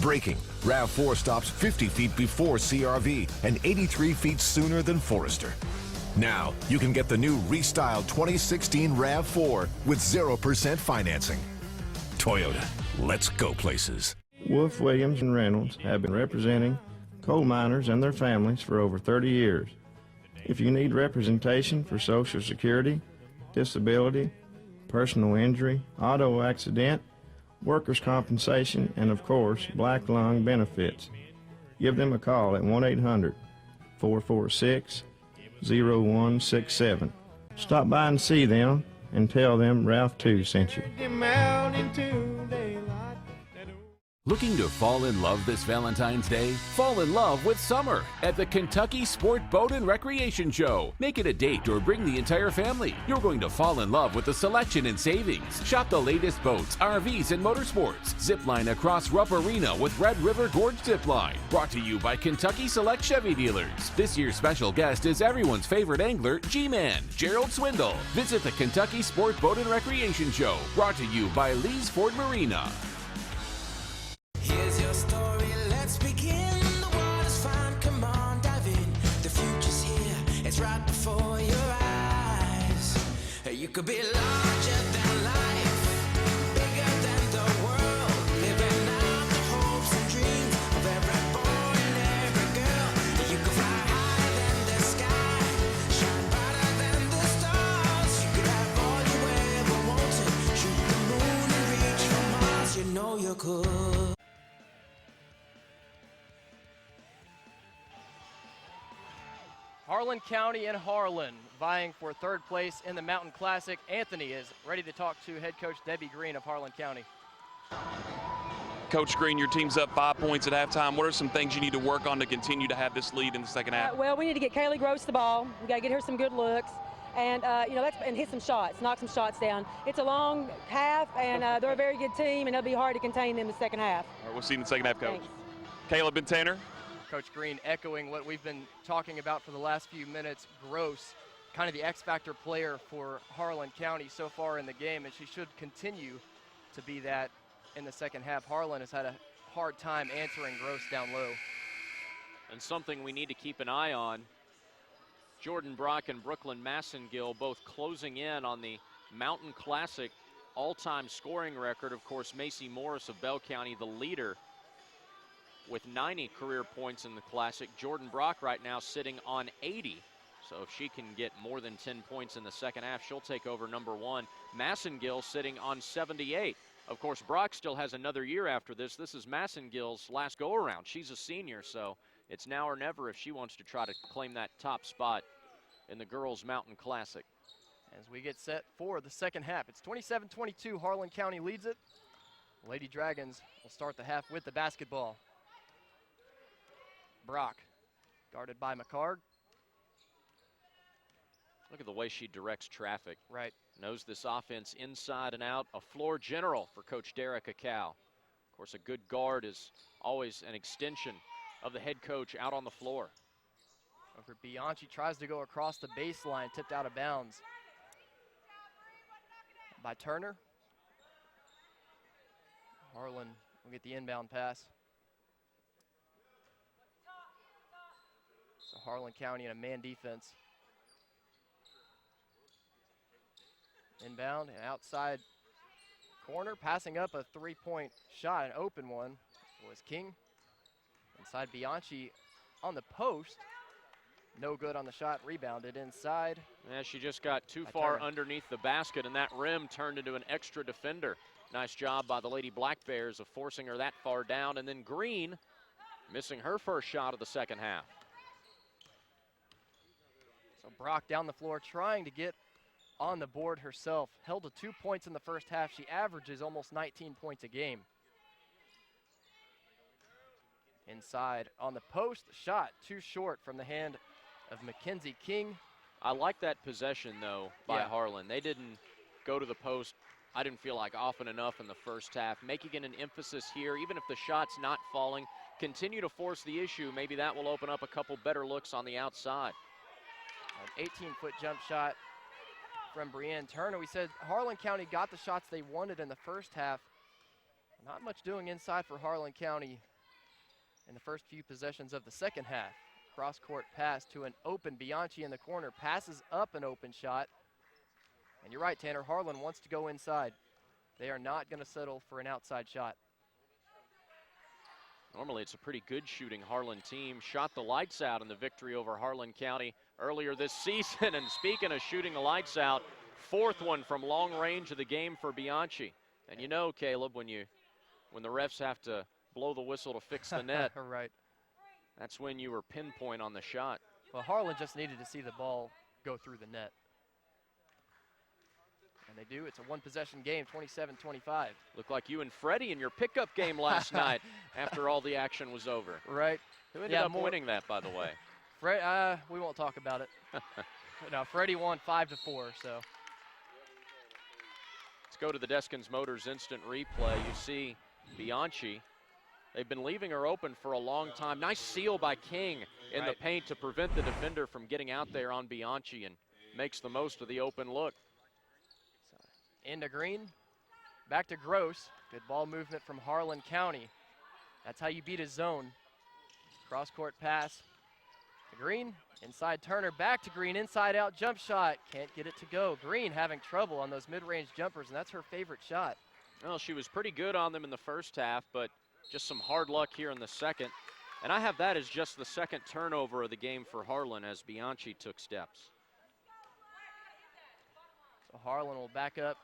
[SPEAKER 10] Braking, RAV4 stops 50 feet before CR-V and 83 feet sooner than Forester. Now, you can get the new restyled 2016 RAV4 with 0% financing. Toyota, let's go places.
[SPEAKER 4] Wolf, Williams, and Reynolds have been representing coal miners and their families for over 30 years. If you need representation for Social Security, disability, personal injury, auto accident, workers' compensation, and of course, black lung benefits, give them a call at 1-800-446-0167. Stop by and see them and tell them Ralph 2 sent you.
[SPEAKER 6] Looking to fall in love this Valentine's Day? Fall in love with summer at the Kentucky Sport Boat and Recreation Show. Make it a date or bring the entire family. You're going to fall in love with the selection and savings. Shop the latest boats, RVs, and motorsports. Zipline across Rupp Arena with Red River Gorge Zipline. Brought to you by Kentucky Select Chevy Dealers. This year's special guest is everyone's favorite angler, G-Man, Gerald Swindle. Visit the Kentucky Sport Boat and Recreation Show. Brought to you by Lee's Ford Marina.
[SPEAKER 3] Here's your story, let's begin. The water's fine, come on, dive in. The future's here, it's right before your eyes. You could be larger than life, bigger than the world. Living out the hopes and dreams of every boy and every girl. You could fly higher than the sky, shine brighter than the stars. You could have all you ever wanted, shoot the moon and reach for Mars. You know you could.
[SPEAKER 1] Harlan County and Harlan vying for third place in the Mountain Classic. Anthony is ready to talk to head coach Debbie Green of Harlan County.
[SPEAKER 13] Coach Green, your team's up 5 points at halftime. What are some things you need to work on to continue to have this lead in the second half?
[SPEAKER 11] Well, we need to get Kaylee Gross the ball. We got to get her some good looks, and and hit some shots, knock some shots down. It's a long half, and they're a very good team, and it'll be hard to contain them in the second half.
[SPEAKER 13] All right, we'll see you in the second half, Coach.
[SPEAKER 11] Thanks.
[SPEAKER 13] Caleb and Tanner.
[SPEAKER 1] Coach Green echoing what we've been talking about for the last few minutes. Gross, kind of the X-factor player for Harlan County so far in the game, and she should continue to be that in the second half. Harlan has had a hard time answering Gross down low.
[SPEAKER 2] And something we need to keep an eye on, Jordan Brock and Brooklyn Massengill both closing in on the Mountain Classic all-time scoring record. Of course, Macy Morris of Bell County, the leader, with 90 career points in the Classic. Jordan Brock right now sitting on 80. So if she can get more than 10 points in the second half, she'll take over number one. Massengill sitting on 78. Of course, Brock still has another year after this. This is Massengill's last go-around. She's a senior, so it's now or never if she wants to try to claim that top spot in the Girls Mountain Classic.
[SPEAKER 1] As we get set for the second half, it's 27-22. Harlan County leads it. Lady Dragons will start the half with the basketball. Brock, guarded by McCard.
[SPEAKER 2] Look at the way she directs traffic.
[SPEAKER 1] Right.
[SPEAKER 2] Knows this offense inside and out. A floor general for Coach Derek Akau. Of course, a good guard is always an extension of the head coach out on the floor.
[SPEAKER 1] Over Bianchi tries to go across the baseline, tipped out of bounds by Turner. Harlan will get the inbound pass. So Harlan County in a man defense. Inbound and outside corner, passing up a three-point shot, an open one was King. Inside Bianchi on the post. No good on the shot, rebounded inside.
[SPEAKER 2] Yeah, she just got too far underneath the basket, and that rim turned into an extra defender. Nice job by the Lady Black Bears of forcing her that far down. And then Green missing her first shot of the second half.
[SPEAKER 1] So Brock down the floor trying to get on the board herself. Held to 2 points in the first half. She averages almost 19 points a game. Inside on the post, shot too short from the hand of Mackenzie King.
[SPEAKER 2] I like that possession, though, by Harlan. They didn't go to the post, I didn't feel like, often enough in the first half. Making it an emphasis here, even if the shot's not falling, continue to force the issue. Maybe that will open up a couple better looks on the outside.
[SPEAKER 1] An 18-foot jump shot from Brienne Turner. We said Harlan County got the shots they wanted in the first half. Not much doing inside for Harlan County in the first few possessions of the second half. Cross-court pass to an open Bianchi in the corner. Passes up an open shot. And you're right, Tanner. Harlan wants to go inside. They are not going to settle for an outside shot.
[SPEAKER 2] Normally it's a pretty good shooting Harlan team. Shot the lights out in the victory over Harlan County earlier this season. And speaking of shooting the lights out, fourth one from long range of the game for Bianchi. And you know, Caleb, when the refs have to blow the whistle to fix the net,
[SPEAKER 1] right,
[SPEAKER 2] that's when you were pinpoint on the shot.
[SPEAKER 1] Well, Harlan just needed to see the ball go through the net. And they do. It's a one-possession game, 27-25.
[SPEAKER 2] Looked like you and Freddie in your pickup game last night after all the action was over.
[SPEAKER 1] Right.
[SPEAKER 2] Who ended up winning that, by the way?
[SPEAKER 1] We won't talk about it. No, Freddie won 5-4, so.
[SPEAKER 2] Let's go to the Deskins Motors instant replay. You see Bianchi. They've been leaving her open for a long time. Nice seal by King in the paint to prevent the defender from getting out there on Bianchi, and makes the most of the open look.
[SPEAKER 1] Into Green, back to Gross. Good ball movement from Harlan County. That's how you beat a zone. Cross-court pass to Green, inside Turner, back to Green, inside out jump shot. Can't get it to go. Green having trouble on those mid-range jumpers, and that's her favorite shot.
[SPEAKER 2] Well, she was pretty good on them in the first half, but just some hard luck here in the second. And I have that as just the second turnover of the game for Harlan as Bianchi took steps.
[SPEAKER 1] So Harlan will back up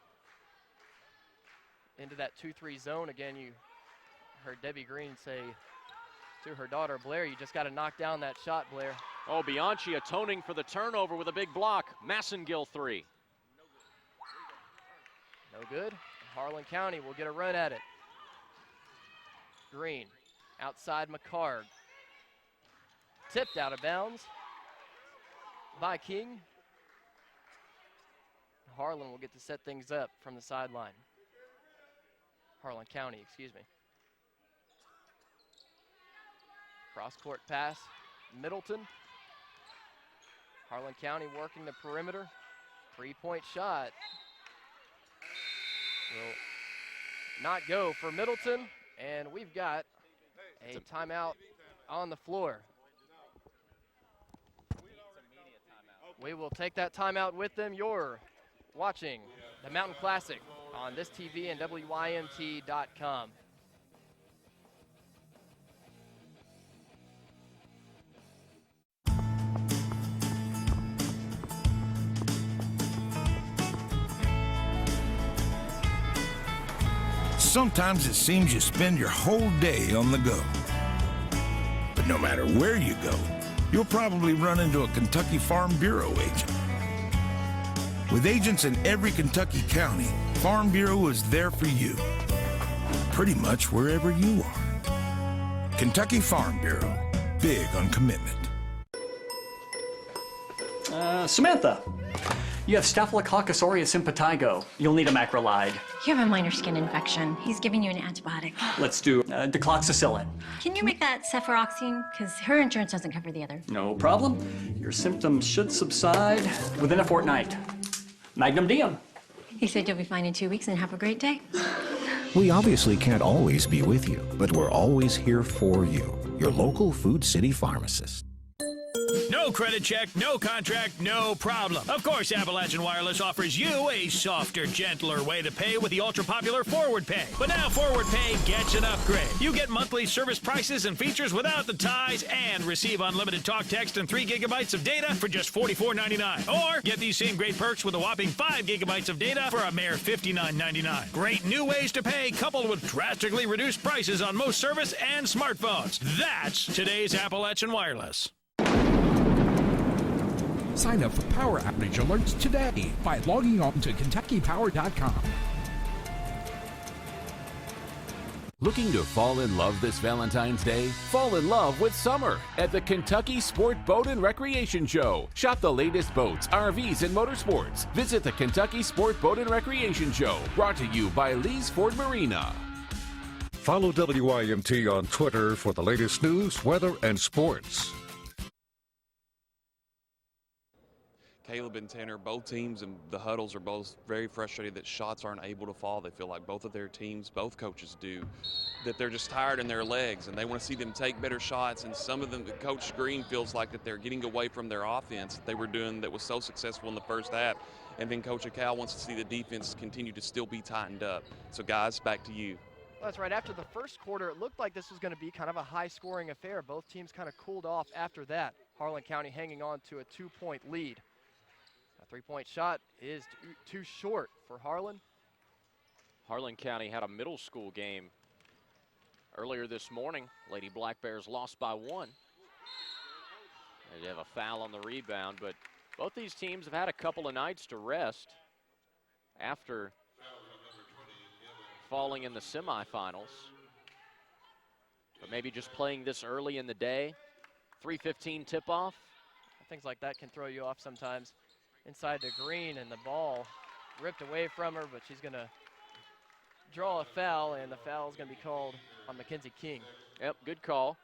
[SPEAKER 1] into that 2-3 zone. Again, you heard Debbie Green say to her daughter, Blair, you just got to knock down that shot, Blair.
[SPEAKER 2] Oh, Bianchi atoning for the turnover with a big block. Massengill 3.
[SPEAKER 1] No good. Harlan County will get a run at it. Green, outside McCard. Tipped out of bounds by King. Harlan will get to set things up from the sideline. Harlan County, excuse me. Cross-court pass, Middleton. Harlan County working the perimeter. Three-point shot. Will not go for Middleton, and we've got a timeout on the floor. We will take that timeout with them. You're watching the Mountain Classic on this TV and WYMT.com.
[SPEAKER 5] Sometimes it seems you spend your whole day on the go. But no matter where you go, you'll probably run into a Kentucky Farm Bureau agent. With agents in every Kentucky county, Farm Bureau is there for you, pretty much wherever you are. Kentucky Farm Bureau, big on commitment.
[SPEAKER 12] Samantha, you have Staphylococcus aureus impetigo. You'll need a macrolide.
[SPEAKER 16] You have a minor skin infection. He's giving you an antibiotic.
[SPEAKER 12] Let's do decloxacillin.
[SPEAKER 16] Can you make that cefuroxime? Because her insurance doesn't cover the other.
[SPEAKER 12] No problem. Your symptoms should subside within a fortnight. Magnum Diem.
[SPEAKER 16] He said you'll be fine in 2 weeks and have a great day.
[SPEAKER 21] We obviously can't always be with you, but we're always here for you. Your local Food City pharmacist.
[SPEAKER 17] No credit check, no contract, no problem. Of course, Appalachian Wireless offers you a softer, gentler way to pay with the ultra-popular Forward Pay. But now Forward Pay gets an upgrade. You get monthly service prices and features without the ties and receive unlimited talk, text, and 3 gigabytes of data for just $44.99. Or get these same great perks with a whopping 5 gigabytes of data for a mere $59.99. Great new ways to pay coupled with drastically reduced prices on most service and smartphones. That's today's Appalachian Wireless.
[SPEAKER 18] Sign up for power outage alerts today by logging on to KentuckyPower.com.
[SPEAKER 6] Looking to fall in love this Valentine's Day? Fall in love with summer at the Kentucky Sport Boat and Recreation Show. Shop the latest boats, RVs, and motorsports. Visit the Kentucky Sport Boat and Recreation Show, brought to you by Lee's Ford Marina.
[SPEAKER 7] Follow WYMT on Twitter for the latest news, weather, and sports.
[SPEAKER 13] Caleb and Tanner, both teams and the huddles are both very frustrated that shots aren't able to fall. They feel like both of their teams, both coaches do, that they're just tired in their legs and they want to see them take better shots. And some of them, Coach Green feels like that they're getting away from their offense that they were doing that was so successful in the first half. And then Coach Akal wants to see the defense continue to still be tightened up. So guys, back to you.
[SPEAKER 1] Well, that's right. After the first quarter, it looked like this was going to be kind of a high-scoring affair. Both teams kind of cooled off after that. Harlan County hanging on to a 2-point lead. A 3-point shot is too short for Harlan.
[SPEAKER 2] Harlan County had a middle school game earlier this morning. Lady Black Bears lost by 1. They have a foul on the rebound, but both these teams have had a couple of nights to rest. after falling in the semifinals. But maybe just playing this early in the day. 3:15 tip-off.
[SPEAKER 1] Things like that can throw you off sometimes. Inside the green, and the ball ripped away from her, but she's going to draw a foul, and the foul is going to be called on Mackenzie King.
[SPEAKER 2] Yep, good call.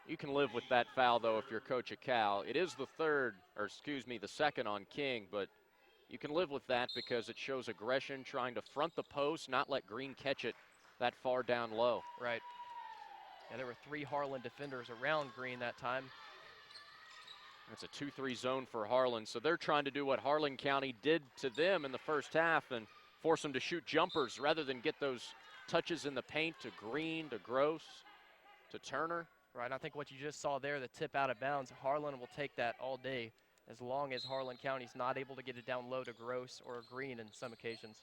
[SPEAKER 2] You can live with that foul, though, if you're Coach at Cal. It is the second on King, but you can live with that because it shows aggression, trying to front the post, not let Green catch it that far down low.
[SPEAKER 1] Right. Yeah, there were 3 Harlan defenders around Green that time.
[SPEAKER 2] It's a 2-3 zone for Harlan, so they're trying to do what Harlan County did to them in the first half and force them to shoot jumpers rather than get those touches in the paint to Green, to Gross, to Turner.
[SPEAKER 1] Right, I think what you just saw there, the tip out of bounds, Harlan will take that all day as long as Harlan County's not able to get it down low to Gross or Green in some occasions.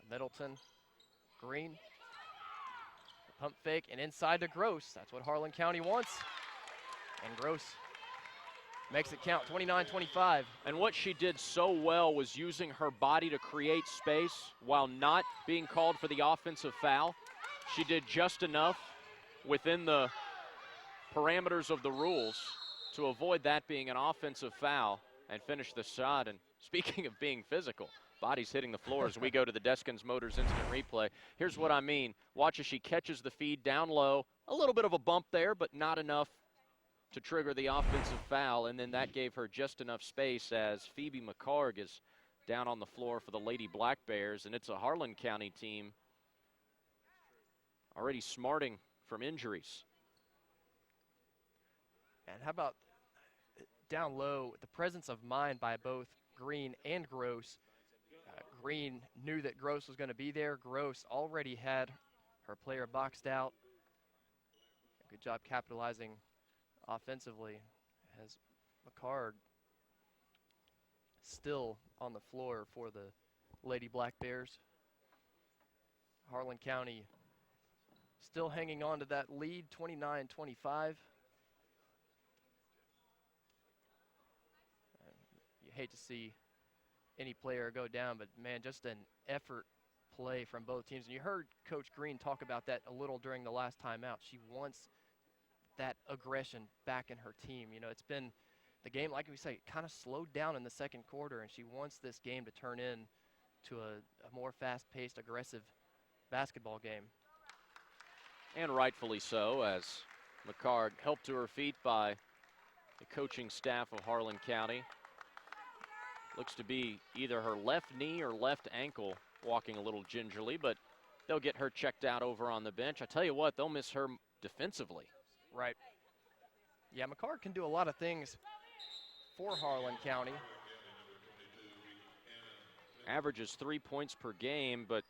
[SPEAKER 1] Middleton, Green, the pump fake, and inside to Gross. That's what Harlan County wants. And Gross makes it count, 29-25.
[SPEAKER 2] And what she did so well was using her body to create space while not being called for the offensive foul. She did just enough within the parameters of the rules to avoid that being an offensive foul and finish the shot. And speaking of being physical, bodies hitting the floor as we go to the Deskins Motors instant replay. Here's what I mean. Watch as she catches the feed down low. A little bit of a bump there, but not enough to trigger the offensive foul, and then that gave her just enough space as Phoebe McCarg is down on the floor for the Lady Black Bears, and it's a Harlan County team already smarting from injuries.
[SPEAKER 1] And how about down low, the presence of mind by both Green and Gross. Green knew that Gross was going to be there. Gross already had her player boxed out. Good job capitalizing offensively as McCard still on the floor for the Lady Black Bears. Harlan County still hanging on to that lead, 29-25. You hate to see any player go down, but man, just an effort play from both teams. And you heard Coach Green talk about that a little during the last timeout. She wants that aggression back in her team. You know, it's been the game, like we say, kind of slowed down in the second quarter, and she wants this game to turn in to a more fast-paced, aggressive basketball game.
[SPEAKER 2] And rightfully so, as McCarg helped to her feet by the coaching staff of Harlan County. Looks to be either her left knee or left ankle walking a little gingerly, but they'll get her checked out over on the bench. I tell you what, they'll miss her defensively.
[SPEAKER 1] Right. Yeah, McCarg can do a lot of things for Harlan County.
[SPEAKER 2] Averages 3 points per game, but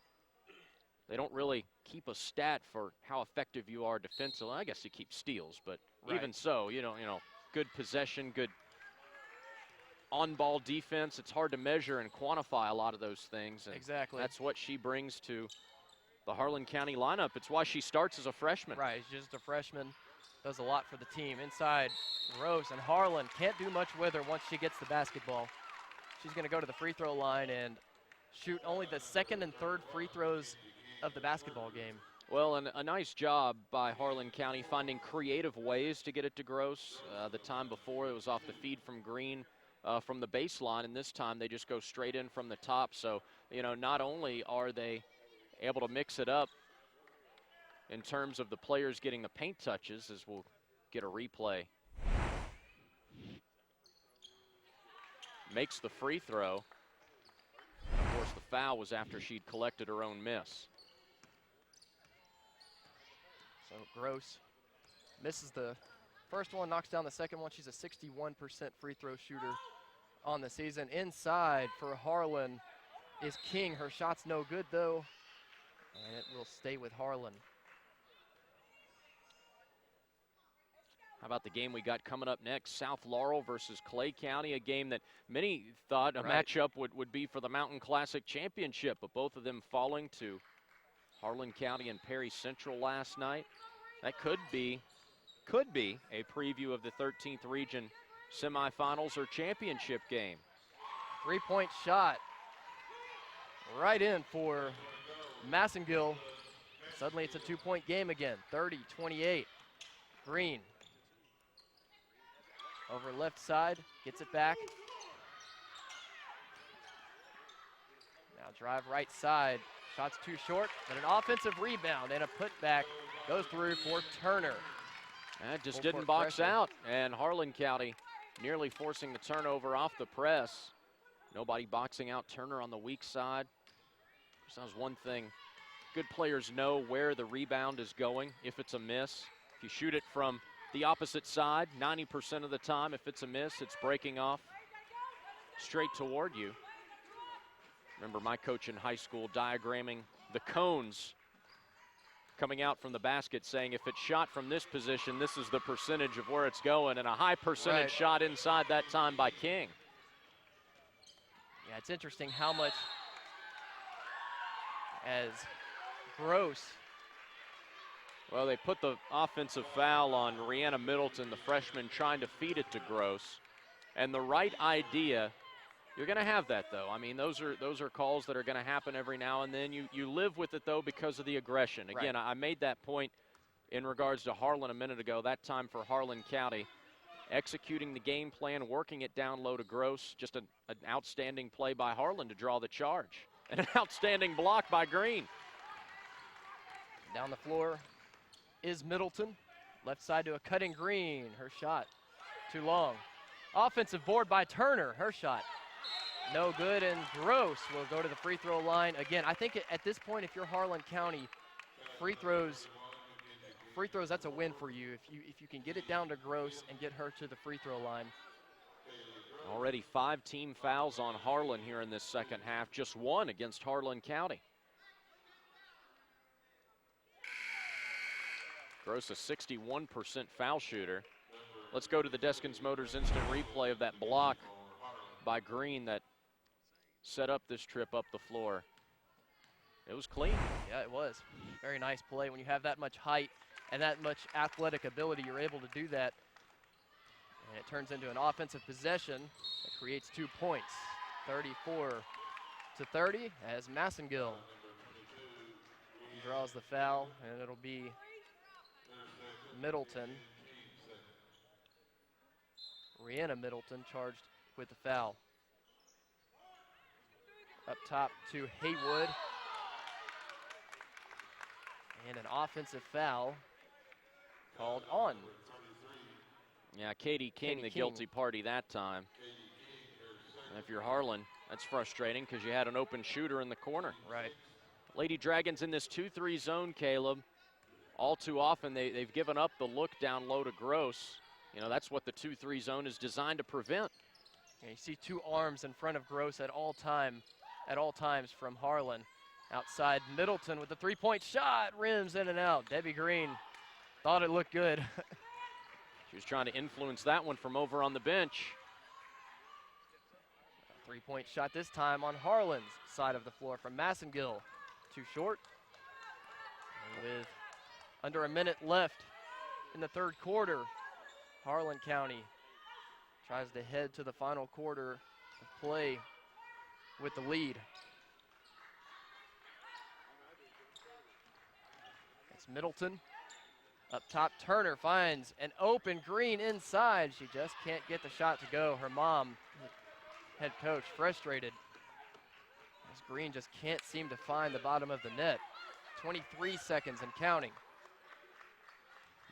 [SPEAKER 2] they don't really keep a stat for how effective you are defensively. I guess you keep steals, but
[SPEAKER 1] right.
[SPEAKER 2] Even so, you know, good possession, good on-ball defense. It's hard to measure and quantify a lot of those things. And
[SPEAKER 1] exactly.
[SPEAKER 2] That's what she brings to the Harlan County lineup. It's why she starts as a freshman.
[SPEAKER 1] Right, she's just a freshman. Does a lot for the team. Inside, Rose, and Harlan can't do much with her once she gets the basketball. She's going to go to the free throw line and shoot only the second and third free throws of the basketball game.
[SPEAKER 2] Well, and a nice job by Harlan County finding creative ways to get it to Gross. The time before, it was off the feed from Green from the baseline, and this time they just go straight in from the top. So, not only are they able to mix it up in terms of the players getting the paint touches, as we'll get a replay. Makes the free throw. Of course, the foul was after she'd collected her own miss.
[SPEAKER 1] So Gross misses the first one, knocks down the second one. She's a 61% free throw shooter on the season. Inside for Harlan is King. Her shot's no good, though, and it will stay with Harlan.
[SPEAKER 2] How about the game we got coming up next? South Laurel versus Clay County, a game that many thought a matchup would be for the Mountain Classic Championship, but both of them falling to Harlan County and Perry Central last night. That could be a preview of the 13th Region semifinals or championship game.
[SPEAKER 1] Three-point shot. Right in for Massengill. Suddenly it's a 2-point game again. 30-28. Green. Over left side. Gets it back. Now drive right side. Shot's too short, but an offensive rebound and a putback goes through for Turner.
[SPEAKER 2] That just didn't box out, and Harlan County nearly forcing the turnover off the press. Nobody boxing out Turner on the weak side. Sounds one thing. Good players know where the rebound is going if it's a miss. If you shoot it from the opposite side, 90% of the time, if it's a miss, it's breaking off straight toward you. Remember my coach in high school diagramming the cones coming out from the basket, saying if it's shot from this position, this is the percentage of where it's going, and a high percentage shot inside that time by King.
[SPEAKER 1] Yeah, it's interesting how much as Gross.
[SPEAKER 2] Well, they put the offensive foul on Rihanna Middleton, the freshman, trying to feed it to Gross. And the right idea, you're going to have that, though. I mean, those are calls that are going to happen every now and then. You live with it, though, because of the aggression. Again, I made that point in regards to Harlan a minute ago, that time for Harlan County. Executing the game plan, working it down low to Gross. Just an outstanding play by Harlan to draw the charge. And an outstanding block by Green.
[SPEAKER 1] Down the floor is Middleton. Left side to a cutting Green. Her shot too long. Offensive board by Turner. Her shot no good, and Gross will go to the free throw line again. I think at this point, if you're Harlan County, free throws, that's a win for you. If you can get it down to Gross and get her to the free throw line.
[SPEAKER 2] Already 5 team fouls on Harlan here in this second half. Just 1 against Harlan County. Gross, a 61% foul shooter. Let's go to the Deskins Motors instant replay of that block by Green that set up this trip up the floor. It was clean.
[SPEAKER 1] Yeah, it was. Very nice play. When you have that much height and that much athletic ability, you're able to do that. And it turns into an offensive possession that creates 2 points. 34-30 as Massengill draws the foul, and it'll be Middleton. Rihanna Middleton charged with the foul. Up top to Haywood. And an offensive foul called on.
[SPEAKER 2] Yeah, Katie King, the guilty party that time. And if you're Harlan, that's frustrating because you had an open shooter in the corner.
[SPEAKER 1] Right.
[SPEAKER 2] Lady Dragons in this 2-3 zone, Caleb. All too often they've given up the look down low to Gross. You know, that's what the 2-3 zone is designed to prevent.
[SPEAKER 1] Yeah, you see 2 arms in front of Gross at all times from Harlan. Outside Middleton with the 3-point shot, rims in and out. Debbie Green thought it looked good.
[SPEAKER 2] She was trying to influence that one from over on the bench.
[SPEAKER 1] A 3-point shot this time on Harlan's side of the floor from Massengill. Too short. And with under a minute left in the third quarter, Harlan County tries to head to the final quarter of play with the lead. It's Middleton. Up top, Turner finds an open Green inside. She just can't get the shot to go. Her mom, head coach, frustrated as Green just can't seem to find the bottom of the net. 23 seconds and counting.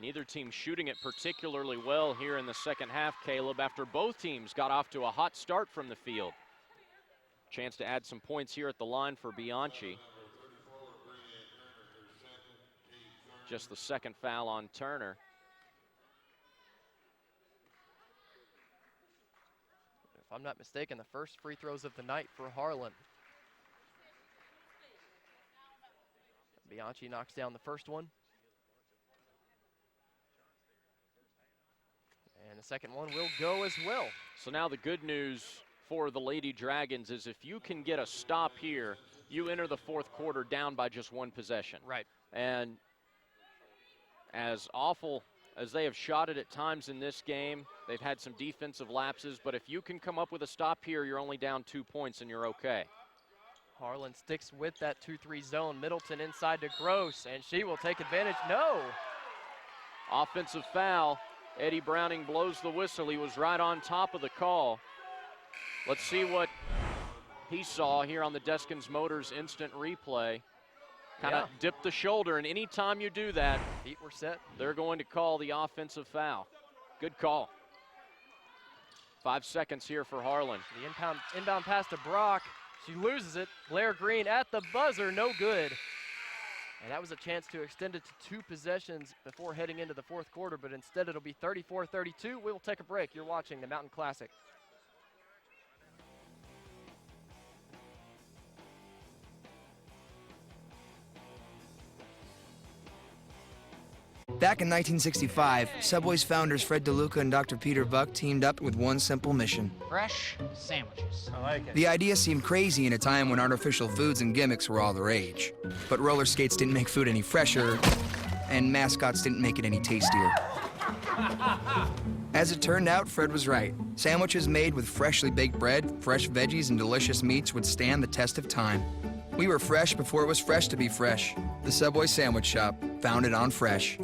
[SPEAKER 2] Neither team shooting it particularly well here in the second half, Caleb, after both teams got off to a hot start from the field. Chance to add some points here at the line for Bianchi. Just the second foul on Turner.
[SPEAKER 1] If I'm not mistaken, the first free throws of the night for Harlan. Bianchi knocks down the first one. And the second one will go as well.
[SPEAKER 2] So now the good news for the Lady Dragons is if you can get a stop here, you enter the fourth quarter down by just 1 possession.
[SPEAKER 1] Right.
[SPEAKER 2] And as awful as they have shot it at times in this game. They've had some defensive lapses, but if you can come up with a stop here, you're only down 2 points and you're okay.
[SPEAKER 1] Harlan sticks with that 2-3 zone. Middleton inside to Gross, and she will take advantage. No!
[SPEAKER 2] Offensive foul. Eddie Browning blows the whistle. He was right on top of the call. Let's see what he saw here on the Deskins Motors instant replay. Kind of dip the shoulder, and anytime you do that,
[SPEAKER 1] feet were set.
[SPEAKER 2] They're going to call the offensive foul. Good call. 5 seconds here for Harlan.
[SPEAKER 1] The inbound pass to Brock. She loses it. Blair Green at the buzzer, no good. And that was a chance to extend it to 2 possessions before heading into the fourth quarter, but instead it'll be 34-32. We will take a break. You're watching the Mountain Classic.
[SPEAKER 24] Back in 1965, Subway's founders Fred DeLuca and Dr. Peter Buck teamed up with one simple mission.
[SPEAKER 25] Fresh sandwiches. I like it.
[SPEAKER 24] The idea seemed crazy in a time when artificial foods and gimmicks were all the rage. But roller skates didn't make food any fresher, and mascots didn't make it any tastier. As it turned out, Fred was right. Sandwiches made with freshly baked bread, fresh veggies, and delicious meats would stand the test of time. We were fresh before it was fresh to be fresh. The Subway Sandwich Shop, founded on fresh.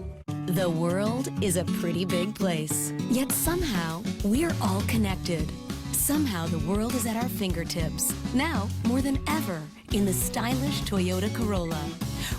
[SPEAKER 8] The world is a pretty big place, yet somehow we're all connected. Somehow the world is at our fingertips, now more than ever, in the stylish Toyota Corolla.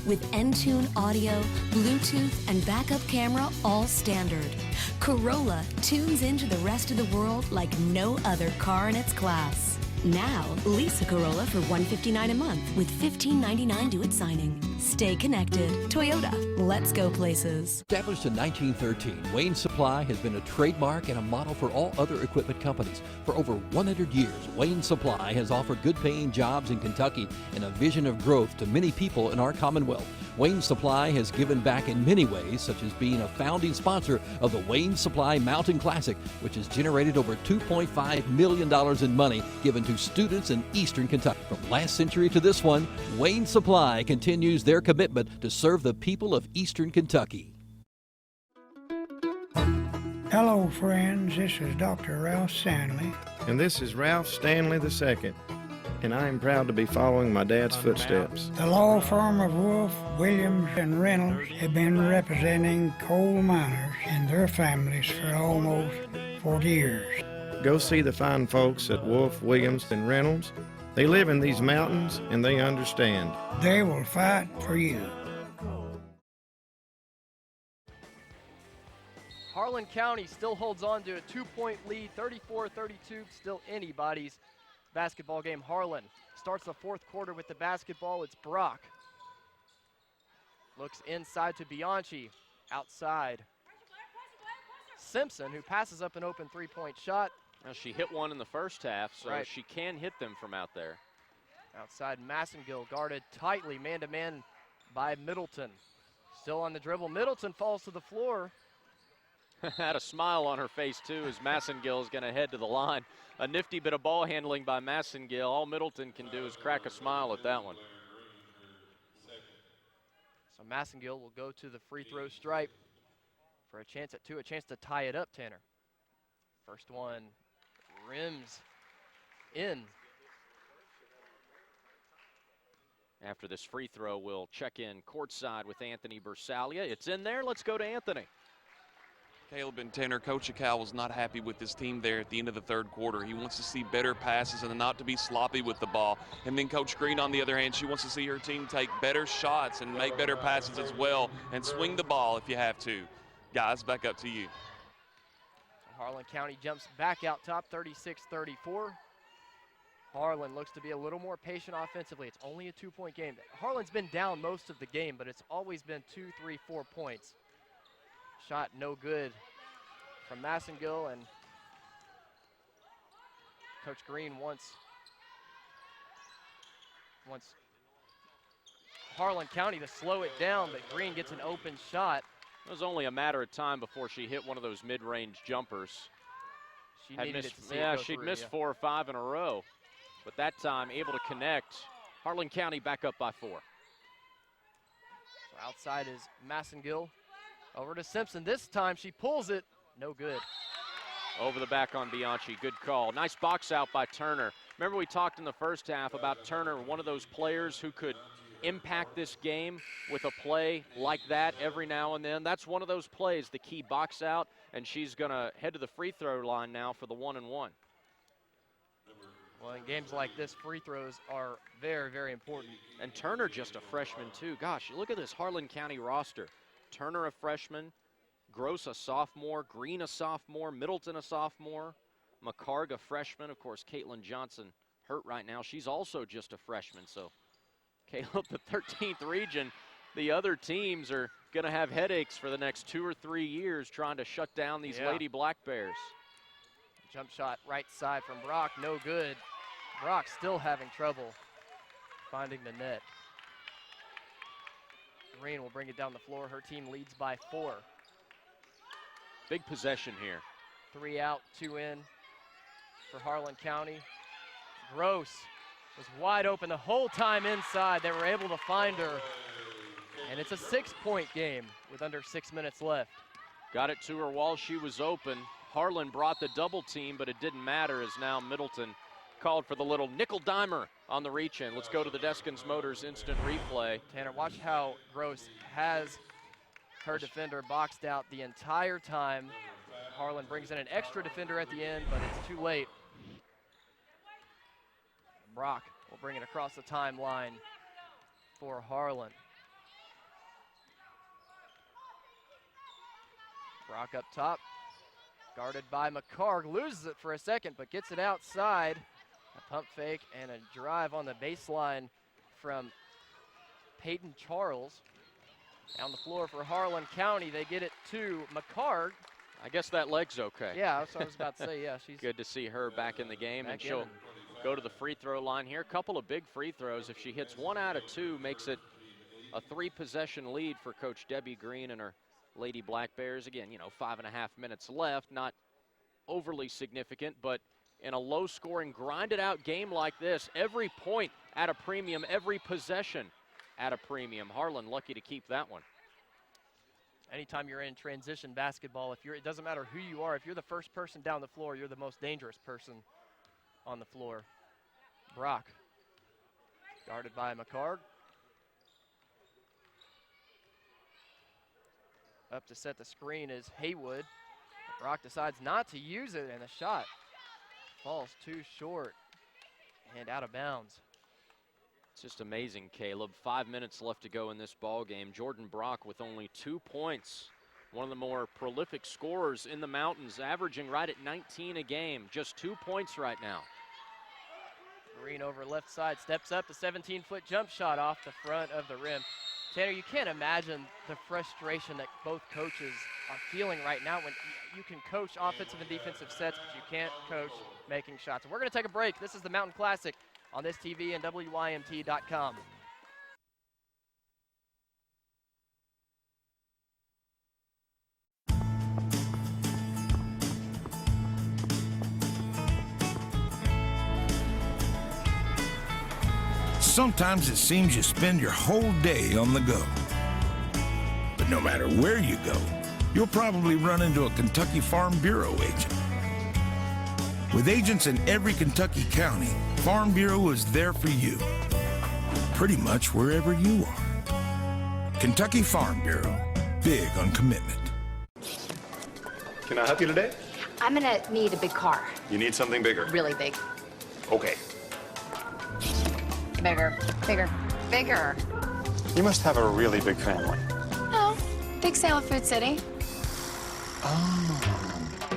[SPEAKER 8] With Entune audio, Bluetooth, and backup camera all standard, Corolla tunes into the rest of the world like no other car in its class. Now, lease a Corolla for $159 a month with $15.99 due at signing. Stay connected. Toyota, let's go places.
[SPEAKER 9] Established in 1913, Wayne Supply has been a trademark and a model for all other equipment companies. For over 100 years, Wayne Supply has offered good-paying jobs in Kentucky and a vision of growth to many people in our Commonwealth. Wayne Supply has given back in many ways, such as being a founding sponsor of the Wayne Supply Mountain Classic, which has generated over $2.5 million in money given to students in eastern Kentucky. From last century to this one, Wayne Supply continues their commitment to serve the people of eastern Kentucky.
[SPEAKER 19] Hello, friends. This is Dr. Ralph Stanley.
[SPEAKER 4] And this is Ralph Stanley II. And I am proud to be following my dad's footsteps.
[SPEAKER 19] The law firm of Wolf, Williams, and Reynolds have been representing coal miners and their families for almost 40 years.
[SPEAKER 4] Go see the fine folks at Wolf, Williams, and Reynolds. They live in these mountains and they understand.
[SPEAKER 19] They will fight for you.
[SPEAKER 1] Harlan County still holds on to a 2-point lead, 34-32, still anybody's basketball game. Harlan starts the fourth quarter with the basketball. It's Brock. Looks inside to Bianchi, outside. Simpson, who passes up an open 3-point shot.
[SPEAKER 2] Well, she hit one in the first half, so she can hit them from out there.
[SPEAKER 1] Outside, Massengill guarded tightly, man-to-man by Middleton. Still on the dribble. Middleton falls to the floor.
[SPEAKER 2] Had a smile on her face, too, as Massengill is going to head to the line. A nifty bit of ball handling by Massengill. All Middleton can do is crack a smile at that one.
[SPEAKER 1] So Massengill will go to the free throw stripe for a chance at 2, a chance to tie it up, Tanner. First one rims in.
[SPEAKER 2] After this free throw, we'll check in courtside with Anthony Bersalia. It's in there. Let's go to Anthony.
[SPEAKER 13] Caleb and Tanner, Coach Akal was not happy with his team there at the end of the third quarter. He wants to see better passes and not to be sloppy with the ball. And then Coach Green, on the other hand, she wants to see her team take better shots and make better passes as well and swing the ball if you have to. Guys, back up to you.
[SPEAKER 1] Harlan County jumps back out top, 36-34. Harlan looks to be a little more patient offensively. It's only a 2-point game. Harlan's been down most of the game, but it's always been 2, 3, 4 points. Shot no good from Massengill, and Coach Green wants Harlan County to slow it down, but Green gets an open shot.
[SPEAKER 2] It was only a matter of time before she hit one of those mid-range jumpers.
[SPEAKER 1] She needed it to see
[SPEAKER 2] yeah,
[SPEAKER 1] it go
[SPEAKER 2] she'd
[SPEAKER 1] through,
[SPEAKER 2] missed 4 or 5 in a row, but that time able to connect. Harlan County back up by 4.
[SPEAKER 1] So outside is Massengill. Over to Simpson. This time she pulls it. No good.
[SPEAKER 2] Over the back on Bianchi. Good call. Nice box out by Turner. Remember we talked in the first half about Turner, one of those players who could impact this game with a play like that every now and then. That's one of those plays, the key box out, and she's going to head to the free throw line now for the 1-and-1.
[SPEAKER 1] Well, in games like this, free throws are very, very important.
[SPEAKER 2] And Turner just a freshman too. Gosh, look at this Harlan County roster. Turner a freshman, Gross a sophomore, Green a sophomore, Middleton a sophomore, McCarg a freshman. Of course, Caitlin Johnson hurt right now. She's also just a freshman. So, Caleb, the 13th region, the other teams are going to have headaches for the next 2 or 3 years trying to shut down these Lady Black Bears.
[SPEAKER 1] Jump shot right side from Brock, no good. Brock still having trouble finding the net. Green will bring it down the floor. Her team leads by 4.
[SPEAKER 2] Big possession here.
[SPEAKER 1] 3 out, 2 in for Harlan County. Gross was wide open the whole time inside. They were able to find her. And it's a 6-point game with under 6 minutes left.
[SPEAKER 2] Got it to her while she was open. Harlan brought the double team, but it didn't matter as now Middleton called for the little nickel dimer on the reach in. Let's go to the Deskins Motors instant replay.
[SPEAKER 1] Tanner, watch how Gross has her defender boxed out the entire time. Harlan brings in an extra defender at the end, but it's too late. Brock will bring it across the timeline for Harlan. Brock up top, guarded by McCarg, loses it for a second, but gets it outside. A pump fake and a drive on the baseline from Peyton Charles. Down the floor for Harlan County, they get it to McCarg.
[SPEAKER 2] I guess that leg's okay.
[SPEAKER 1] Yeah, that's what I was about to say, yeah. She's
[SPEAKER 2] good to see her back in the game, and
[SPEAKER 1] back
[SPEAKER 2] she'll go to the free throw line here. A couple of big free throws. If she hits 1 out of 2, makes it a 3-possession lead for Coach Debbie Green and her Lady Black Bears. Again, 5.5 minutes left, not overly significant, but in a low-scoring, grinded-out game like this, every point at a premium, every possession at a premium. Harlan lucky to keep that one.
[SPEAKER 1] Anytime you're in transition basketball, it doesn't matter who you are, if you're the first person down the floor, you're the most dangerous person on the floor. Brock, guarded by McCarg. Up to set the screen is Haywood. Brock decides not to use it, and the shot falls too short and out of bounds.
[SPEAKER 2] It's just amazing, Caleb. 5 minutes left to go in this ball game. Jordan Brock with only 2 points. One of the more prolific scorers in the Mountains, averaging right at 19 a game. Just 2 points right now.
[SPEAKER 1] Green over left side, steps up, the 17-foot jump shot off the front of the rim. Tanner, you can't imagine the frustration that both coaches are feeling right now when you can coach offensive and defensive sets, but you can't coach making shots. And we're going to take a break. This is the Mountain Classic on this TV and WYMT.com.
[SPEAKER 5] Sometimes it seems you spend your whole day on the go. But no matter where you go, you'll probably run into a Kentucky Farm Bureau agent. With agents in every Kentucky county, Farm Bureau is there for you, pretty much wherever you are. Kentucky Farm Bureau, big on commitment.
[SPEAKER 14] Can I help you today?
[SPEAKER 15] I'm gonna need a big car.
[SPEAKER 14] You need something bigger?
[SPEAKER 15] Really big.
[SPEAKER 14] Okay.
[SPEAKER 15] Bigger, bigger, bigger.
[SPEAKER 14] You must have a really big family.
[SPEAKER 15] Oh, big sale at Food City.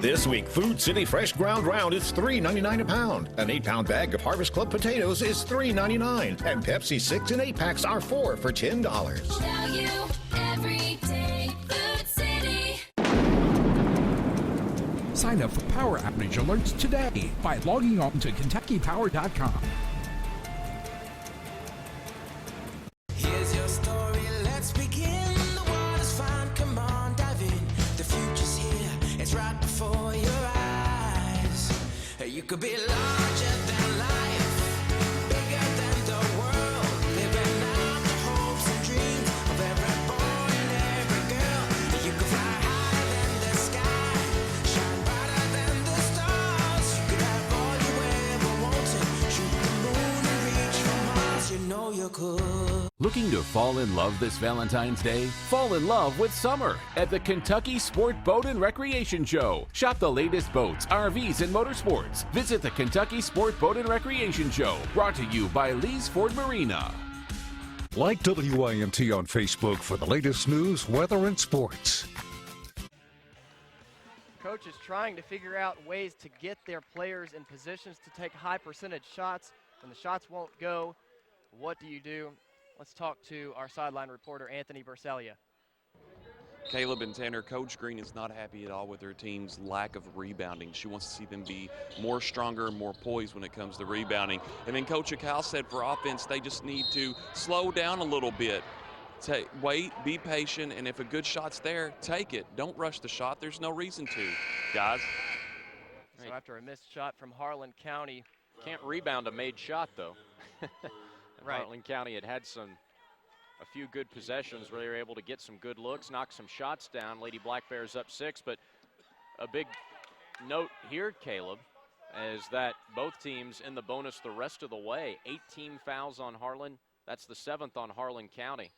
[SPEAKER 21] This week, Food City Fresh Ground Round is $3.99 a pound. An 8-pound bag of Harvest Club potatoes is $3.99. And Pepsi 6 and 8 packs are 4 for $10.
[SPEAKER 3] Value every day. Food City.
[SPEAKER 18] Sign up for power outage alerts today by logging on to KentuckyPower.com.
[SPEAKER 3] Here's your story, let's begin. The water's fine, come on, dive in. The future's here, it's right before your eyes. You could be larger than life, bigger than the world. Living out the hopes and dreams of every boy and every girl. You could
[SPEAKER 6] Looking to fall in love this Valentine's Day? Fall in love with summer at the Kentucky Sport Boat and Recreation Show. Shop the latest boats, RVs, and motorsports. Visit the Kentucky Sport Boat and Recreation Show, brought to you by Lee's Ford Marina.
[SPEAKER 7] Like WIMT on Facebook for the latest news, weather, and sports.
[SPEAKER 1] Coach is trying to figure out ways to get their players in positions to take high percentage shots. When the shots won't go, what do you do? Let's talk to our sideline reporter, Anthony Bersalia.
[SPEAKER 13] Caleb and Tanner, Coach Green is not happy at all with her team's lack of rebounding. She wants to see them be more stronger, more poised when it comes to rebounding. And then Coach Akal said for offense, they just need to slow down a little bit. Wait, be patient, and if a good shot's there, take it. Don't rush the shot. There's no reason to, guys.
[SPEAKER 1] So after a missed shot from Harlan County.
[SPEAKER 2] Can't rebound a made shot, though.
[SPEAKER 1] Right.
[SPEAKER 2] Harlan County had a few good possessions where they were able to get some good looks, knock some shots down. Lady Black Bears up 6, but a big note here, Caleb, is that both teams in the bonus the rest of the way. 18 fouls on Harlan. That's the 7th on Harlan County.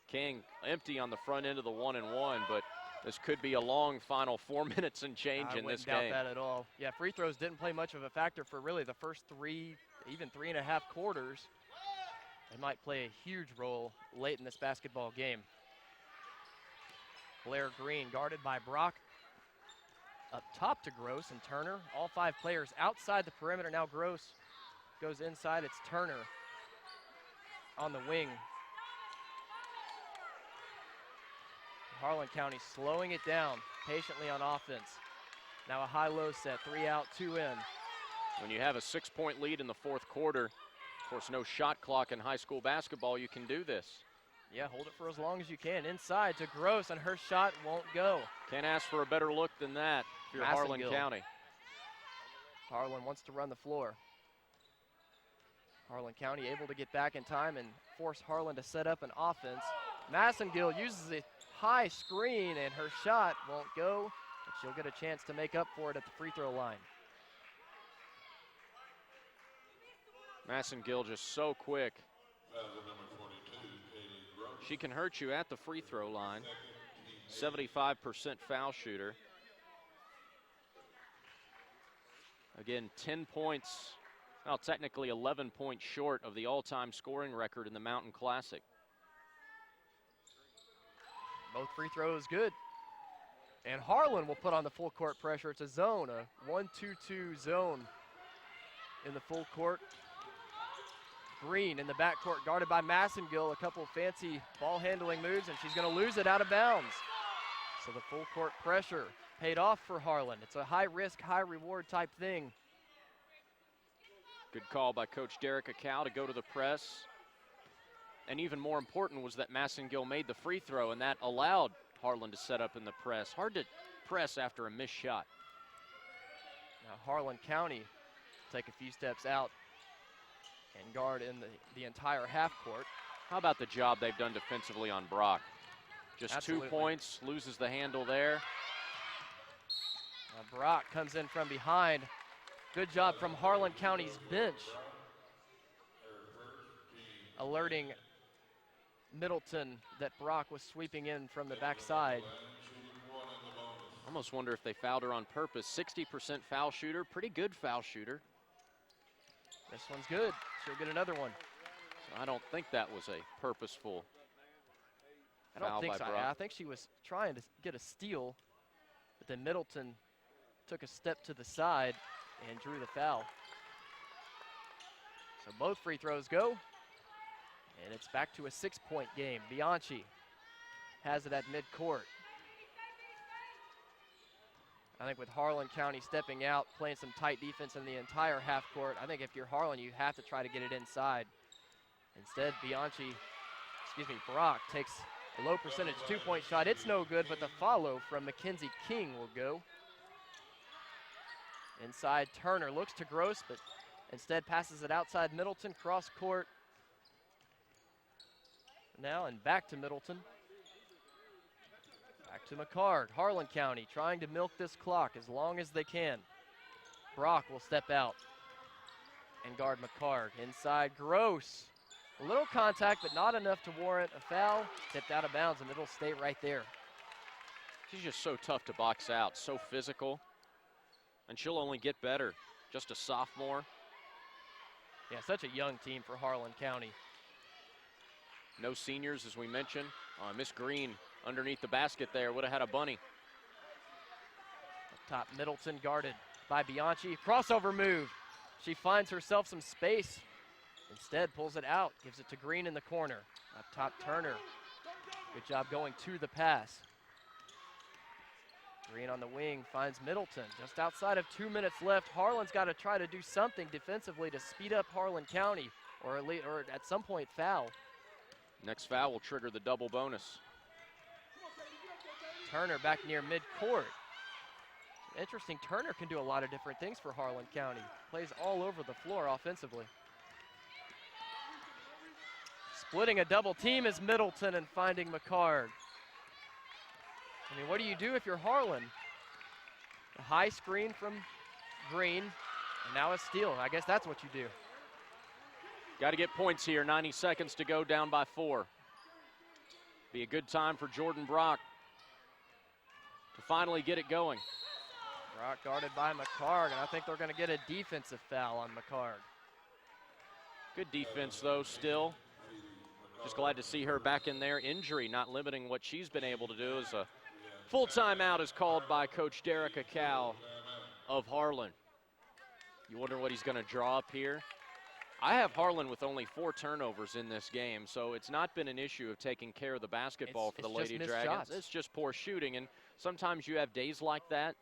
[SPEAKER 2] King empty on the front end of the 1-and-1, but this could be a long final 4 minutes and change in this game.
[SPEAKER 1] I wouldn't doubt that at all. Yeah, free throws didn't play much of a factor for really the first 3, even 3.5 quarters. They might play a huge role late in this basketball game. Blair Green guarded by Brock. Up top to Gross and Turner. All 5 players outside the perimeter. Now Gross goes inside. It's Turner on the wing. Harlan County slowing it down patiently on offense. Now a high-low set, 3 out, 2 in.
[SPEAKER 2] When you have a 6-point lead in the 4th quarter, of course, no shot clock in high school basketball, you can do this.
[SPEAKER 1] Yeah, hold it for as long as you can. Inside to Gross, and her shot won't go.
[SPEAKER 2] Can't ask for a better look than that if you're Harlan County.
[SPEAKER 1] Harlan wants to run the floor. Harlan County able to get back in time and force Harlan to set up an offense. Massengill uses a high screen, and her shot won't go, but she'll get a chance to make up for it at the free throw line.
[SPEAKER 2] Massengill just so quick. She can hurt you at the free throw line. 75% foul shooter. Again, 10 points, well, technically 11 points short of the all-time scoring record in the Mountain Classic.
[SPEAKER 1] Both free throws good. And Harlan will put on the full court pressure. It's a zone, a 1-2-2 zone in the full court. Green in the backcourt, guarded by Massengill. A couple of fancy ball handling moves, and she's going to lose it out of bounds. So the full court pressure paid off for Harlan. It's a high risk, high reward type thing.
[SPEAKER 2] Good call by Coach Derek Akal to go to the press. And even more important was that Massengill made the free throw, and that allowed Harlan to set up in the press. Hard to press after a missed shot.
[SPEAKER 1] Now Harlan County take a few steps out and guard in the entire half court.
[SPEAKER 2] How about the job they've done defensively on Brock? Just
[SPEAKER 1] Absolutely.
[SPEAKER 2] 2 points, loses the handle there.
[SPEAKER 1] Now Brock comes in from behind. Good job from Harlan County's bench, alerting Middleton that Brock was sweeping in from the backside.
[SPEAKER 2] Almost wonder if they fouled her on purpose. 60% foul shooter, pretty good foul shooter.
[SPEAKER 1] This one's good. She'll get another one.
[SPEAKER 2] So I don't think that was a purposeful
[SPEAKER 1] I don't
[SPEAKER 2] foul
[SPEAKER 1] think
[SPEAKER 2] by
[SPEAKER 1] so.
[SPEAKER 2] Brock.
[SPEAKER 1] I think she was trying to get a steal, but then Middleton took a step to the side and drew the foul. So both free throws go, and it's back to a 6-point game. Bianchi has it at midcourt. I think with Harlan County stepping out, playing some tight defense in the entire half court, I think if you're Harlan, you have to try to get it inside. Instead, Brock takes a low percentage 2-point shot. It's no good, but the follow from Mackenzie King will go. Inside, Turner looks to Gross, but instead passes it outside Middleton, cross court. Now and back to Middleton. Back to McCard. Harlan County trying to milk this clock as long as they can. Brock will step out and guard McCard. Inside, Gross A little contact, but not enough to warrant a foul. Tipped out of bounds, and it'll stay right there.
[SPEAKER 2] She's just so tough to box out, so physical. And she'll only get better. Just a sophomore.
[SPEAKER 1] Yeah, such a young team for Harlan County.
[SPEAKER 2] No seniors, as we mentioned. Miss Green underneath the basket there would have had a bunny.
[SPEAKER 1] Up top, Middleton guarded by Bianchi. Crossover move. She finds herself some space. Instead, pulls it out, gives it to Green in the corner. Up top, Turner. Good job going to the pass. Green on the wing finds Middleton. Just outside of 2 minutes left, Harlan's got to try to do something defensively to speed up Harlan County, or at some point foul.
[SPEAKER 2] Next foul will trigger the double bonus.
[SPEAKER 1] Turner back near midcourt. Interesting, Turner can do a lot of different things for Harlan County. Plays all over the floor offensively. Splitting a double team is Middleton and finding McCard. I mean, what do you do if you're Harlan? A high screen from Green, and now a steal. I guess that's what you do.
[SPEAKER 2] Got to get points here. 90 seconds to go, down by 4. Be a good time for Jordan Brock to finally get it going.
[SPEAKER 1] Brock guarded by McCard, and I think they're going to get a defensive foul on McCard.
[SPEAKER 2] Good defense, though, still. Just glad to see her back in there. Injury not limiting what she's been able to do. As a full timeout is called by Coach Derek Acal of Harlan. You wonder what he's going to draw up here. I have Harlan with only 4 turnovers in this game, so it's not been an issue of taking care of the basketball for the Lady Dragons. It's just poor shooting, and sometimes you have days like that.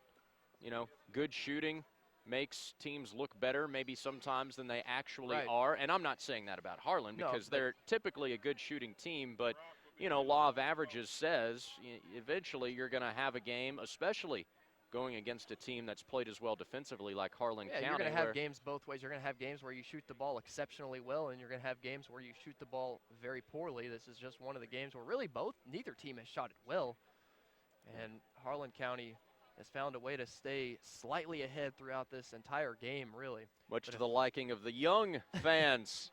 [SPEAKER 2] You know, good shooting makes teams look better maybe sometimes than they actually are. And I'm not saying that about Harlan because they're typically a good shooting team, but, you know, law of averages says eventually you're going to have a game, especially going against a team that's played as well defensively like Harlan County.
[SPEAKER 1] You're going to have games both ways. You're going to have games where you shoot the ball exceptionally well, and you're going to have games where you shoot the ball very poorly. This is just one of the games where really neither team has shot it well. And Harlan County has found a way to stay slightly ahead throughout this entire game, really.
[SPEAKER 2] Much to the liking of the young fans.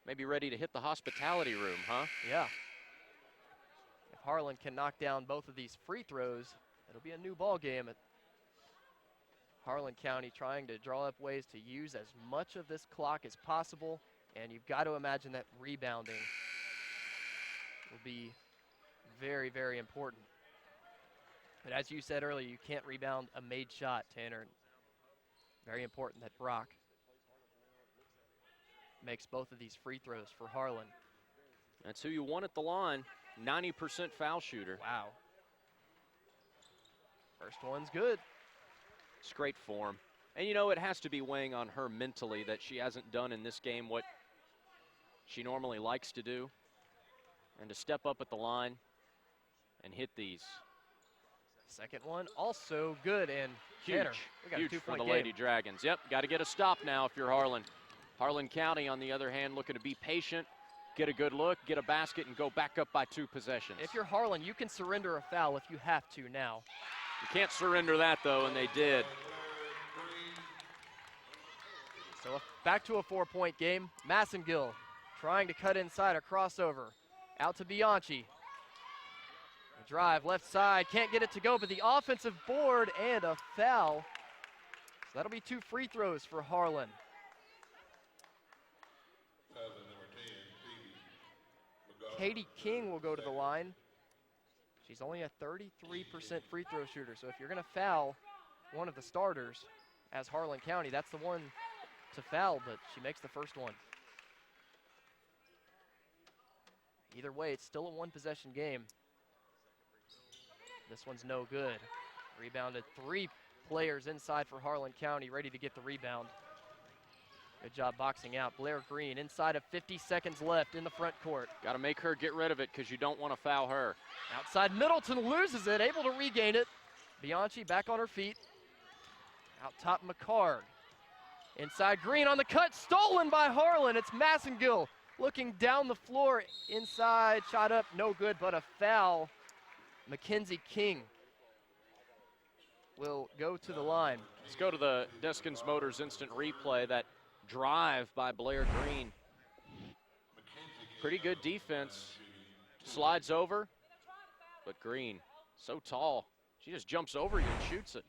[SPEAKER 2] Maybe ready to hit the hospitality room, huh?
[SPEAKER 1] Yeah. If Harlan can knock down both of these free throws, it'll be a new ball game. Harlan County trying to draw up ways to use as much of this clock as possible, and you've got to imagine that rebounding will be very, very important. But as you said earlier, you can't rebound a made shot, Tanner. Very important that Brock makes both of these free throws for Harlan.
[SPEAKER 2] That's who you want at the line, 90% foul shooter.
[SPEAKER 1] Wow. First one's good.
[SPEAKER 2] It's great form. And, you know, it has to be weighing on her mentally that she hasn't done in this game what she normally likes to do. And to step up at the line and hit these.
[SPEAKER 1] Second one also good, and
[SPEAKER 2] huge,
[SPEAKER 1] Tanner, we got
[SPEAKER 2] huge
[SPEAKER 1] a 2-point
[SPEAKER 2] for the
[SPEAKER 1] game.
[SPEAKER 2] Lady Dragons. Yep, got to get a stop now if you're Harlan. Harlan County, on the other hand, looking to be patient, get a good look, get a basket, and go back up by 2 possessions.
[SPEAKER 1] If you're Harlan, you can surrender a foul if you have to now.
[SPEAKER 2] You can't surrender that, though, and they did.
[SPEAKER 1] So back to a 4-point game. Massengill trying to cut inside a crossover. Out to Bianchi. The drive, left side, can't get it to go, but the offensive board and a foul. So that'll be 2 free throws for Harlan. Katie King will go to the line. She's only a 33% free throw shooter, so if you're going to foul one of the starters as Harlan County, that's the one to foul, but she makes the first one. Either way, it's still a 1-possession game. This one's no good. Rebounded, 3 players inside for Harlan County, ready to get the rebound. Good job boxing out. Blair Green inside of 50 seconds left in the front court.
[SPEAKER 2] Got to make her get rid of it because you don't want to foul her.
[SPEAKER 1] Outside, Middleton loses it, able to regain it. Bianchi back on her feet. Out top, McCard. Inside, Green on the cut, stolen by Harlan. It's Massengill looking down the floor. Inside, shot up, no good, but a foul. Mackenzie King will go to the line.
[SPEAKER 2] Let's go to the Deskins Motors instant replay. That drive by Blair Green. Pretty good defense. Slides over, but Green, so tall. She just jumps over you and shoots it.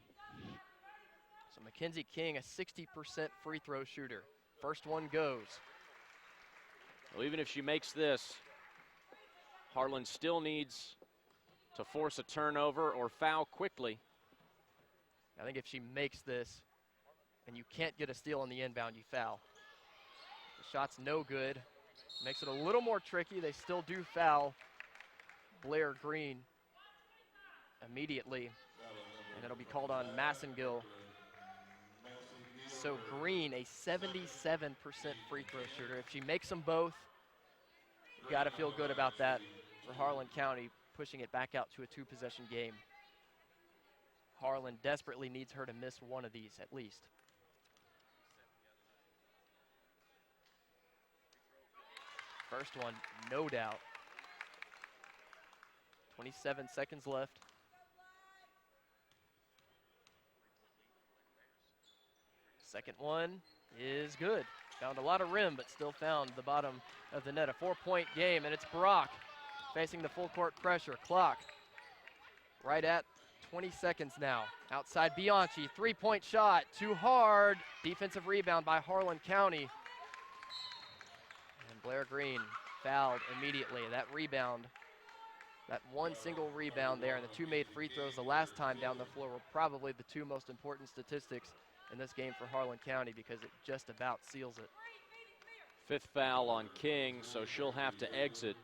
[SPEAKER 1] So Mackenzie King, a 60% free throw shooter. First one goes.
[SPEAKER 2] Well, even if she makes this, Harlan still needs to force a turnover or foul quickly.
[SPEAKER 1] I think if she makes this and you can't get a steal on the inbound, you foul. The shot's no good. Makes it a little more tricky. They still do foul Blair Green immediately, and it'll be called on Massengill. So Green, a 77% free throw shooter. If she makes them both, you got to feel good about that for Harlan County, pushing it back out to a two-possession game. Harlan desperately needs her to miss one of these at least. First one, no doubt. 27 seconds left. Second one is good. Found a lot of rim, but still found the bottom of the net. A 4-point game, and it's Brock facing the full court pressure. Clock right at 20 seconds now. Outside Bianchi, three-point shot, too hard. Defensive rebound by Harlan County. And Blair Green fouled immediately. That rebound, that one single rebound there, and the two made free throws the last time down the floor were probably the two most important statistics in this game for Harlan County because it just about seals it.
[SPEAKER 2] Fifth foul on King, so she'll have to exit.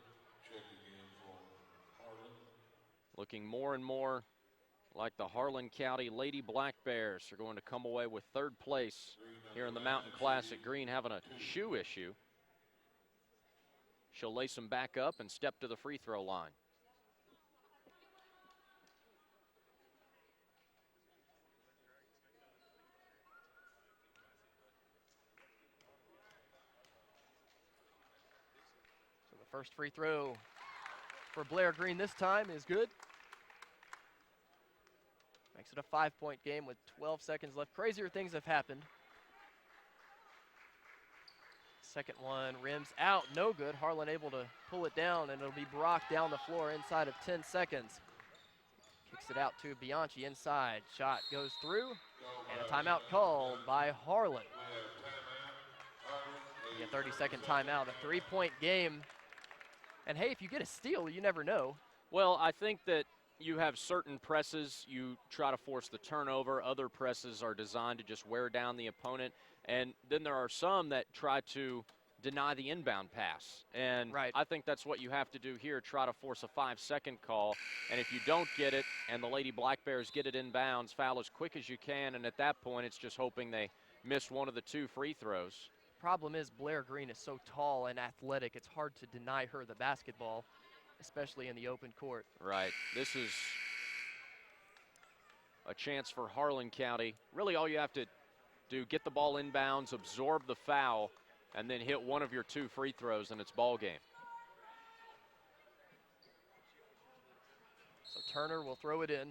[SPEAKER 2] Looking more and more like the Harlan County Lady Black Bears are going to come away with third place here in the Mountain Classic. Green having a shoe issue. She'll lace them back up and step to the free throw line.
[SPEAKER 1] So the first free throw for Blair Green this time is good. Makes it a 5-point game with 12 seconds left. Crazier things have happened. Second one rims out, no good. Harlan able to pull it down, and it'll be Brock down the floor inside of 10 seconds. Kicks it out to Bianchi inside. Shot goes through, and a timeout called by Harlan. A 30-second timeout, a 3-point game. And hey, if you get a steal, you never know.
[SPEAKER 2] Well, I think that you have certain presses, you try to force the turnover. Other presses are designed to just wear down the opponent. And then there are some that try to deny the inbound pass. And I think that's what you have to do here, try to force a 5-second call. And if you don't get it and the Lady Black Bears get it inbounds, foul as quick as you can. And at that point, it's just hoping they miss one of the two free throws.
[SPEAKER 1] Problem is Blair Green is so tall and athletic, it's hard to deny her the basketball, especially in the open court.
[SPEAKER 2] Right. This is a chance for Harlan County. Really all you have to do, get the ball inbounds, absorb the foul, and then hit one of your two free throws, and it's ball game.
[SPEAKER 1] So Turner will throw it in.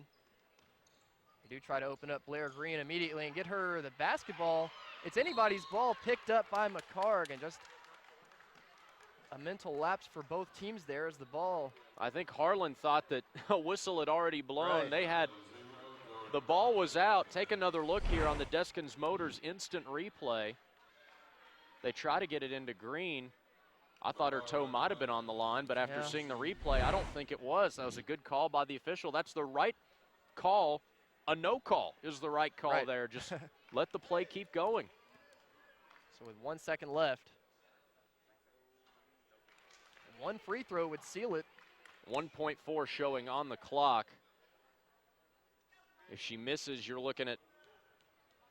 [SPEAKER 1] They do try to open up Blair Green immediately and get her the basketball. It's anybody's ball picked up by McCarg, and just a mental lapse for both teams there as the ball.
[SPEAKER 2] I think Harlan thought that a whistle had already blown.
[SPEAKER 1] Right.
[SPEAKER 2] They had, the ball was out. Take another look here on the Deskins Motors instant replay. They try to get it into Green. I thought her toe might have been on the line, but after seeing the replay, I don't think it was. That was a good call by the official. That's the right call. A no call is the right call there. Just let the play keep going.
[SPEAKER 1] So with 1 second left, one free throw would seal it.
[SPEAKER 2] 1.4 showing on the clock. If she misses, you're looking at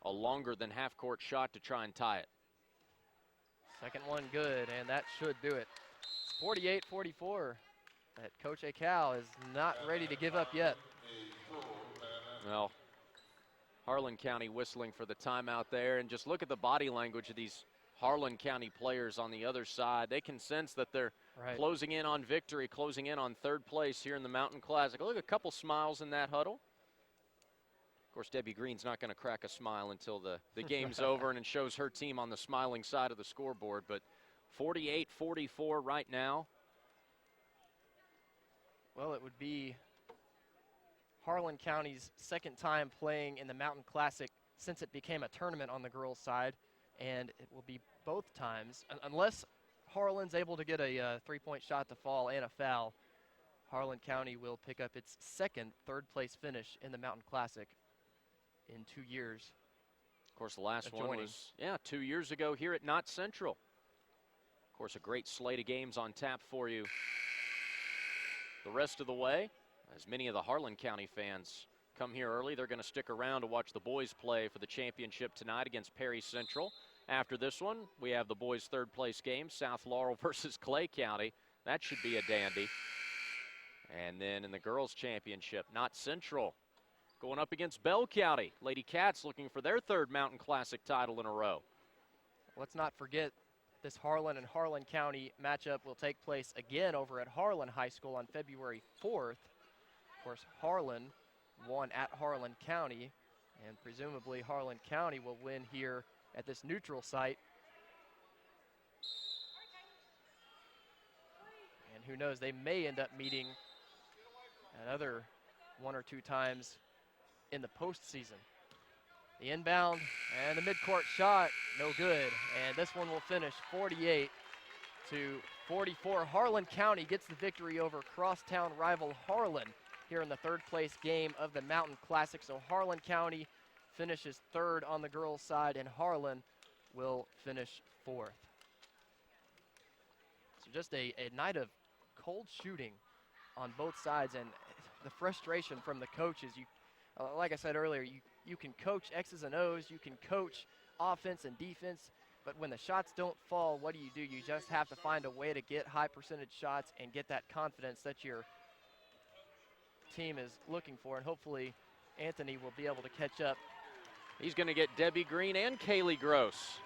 [SPEAKER 2] a longer than half-court shot to try and tie it.
[SPEAKER 1] Second one good, and that should do it. It's 48-44. That Coach Akal is not ready to give up yet.
[SPEAKER 2] Well, Harlan County whistling for the timeout there, and just look at the body language of these Harlan County players on the other side. They can sense that they're closing in on victory, closing in on third place here in the Mountain Classic. Look, a couple smiles in that huddle. Of course, Debbie Green's not going to crack a smile until the game's over and it shows her team on the smiling side of the scoreboard. But 48-44 right now.
[SPEAKER 1] Well, it would be Harlan County's second time playing in the Mountain Classic since it became a tournament on the girls' side, and it will be both times, unless Harlan's able to get a three-point shot to fall and a foul. Harlan County will pick up its second third-place finish in the Mountain Classic in 2 years.
[SPEAKER 2] Of course, the last one was, 2 years ago here at Knott Central. Of course, a great slate of games on tap for you the rest of the way. As many of the Harlan County fans come here early, they're going to stick around to watch the boys play for the championship tonight against Perry Central. After this one, we have the boys' third-place game, South Laurel versus Clay County. That should be a dandy. And then in the girls' championship, Knott Central going up against Bell County. Lady Cats looking for their third Mountain Classic title in a row.
[SPEAKER 1] Let's not forget this Harlan and Harlan County matchup will take place again over at Harlan High School on February 4th. Of course, Harlan won at Harlan County, and presumably Harlan County will win here at this neutral site. And who knows, they may end up meeting another 1 or 2 times in the postseason. The inbound and the midcourt shot, no good. And this one will finish 48-44. Harlan County gets the victory over crosstown rival Harlan here in the third-place game of the Mountain Classic. So Harlan County finishes third on the girls' side, and Harlan will finish fourth. So just a night of cold shooting on both sides, and the frustration from the coaches. Like I said earlier, you can coach X's and O's, you can coach offense and defense, but when the shots don't fall, what do? You just have to find a way to get high percentage shots and get that confidence that your team is looking for, and hopefully Anthony will be able to catch up.
[SPEAKER 2] He's going to get Debbie Green and Kaylee Gross.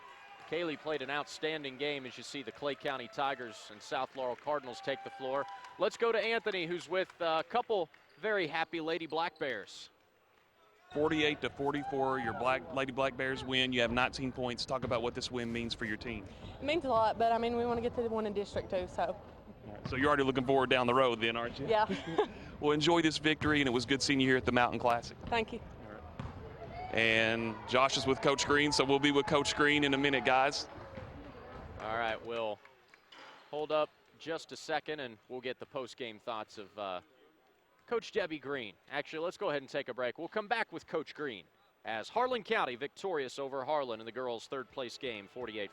[SPEAKER 2] Kaylee played an outstanding game as you see the Clay County Tigers and South Laurel Cardinals take the floor. Let's go to Anthony, who's with a couple very happy Lady Black Bears.
[SPEAKER 13] 48-44, your Lady Black Bears win. You have 19 points. Talk about what this win means for your team.
[SPEAKER 10] It means a lot, but I mean, we want to get to the one in district too, so.
[SPEAKER 13] So you're already looking forward down the road then, aren't you?
[SPEAKER 10] Yeah.
[SPEAKER 13] Well, enjoy this victory, and it was good seeing you here at the Mountain Classic.
[SPEAKER 10] Thank you.
[SPEAKER 13] And Josh is with Coach Green, so we'll be with Coach Green in a minute, guys.
[SPEAKER 2] All right, we'll hold up just a second, and we'll get the post-game thoughts of Coach Debbie Green. Actually, let's go ahead and take a break. We'll come back with Coach Green as Harlan County victorious over Harlan in the girls' third-place game, 48-44.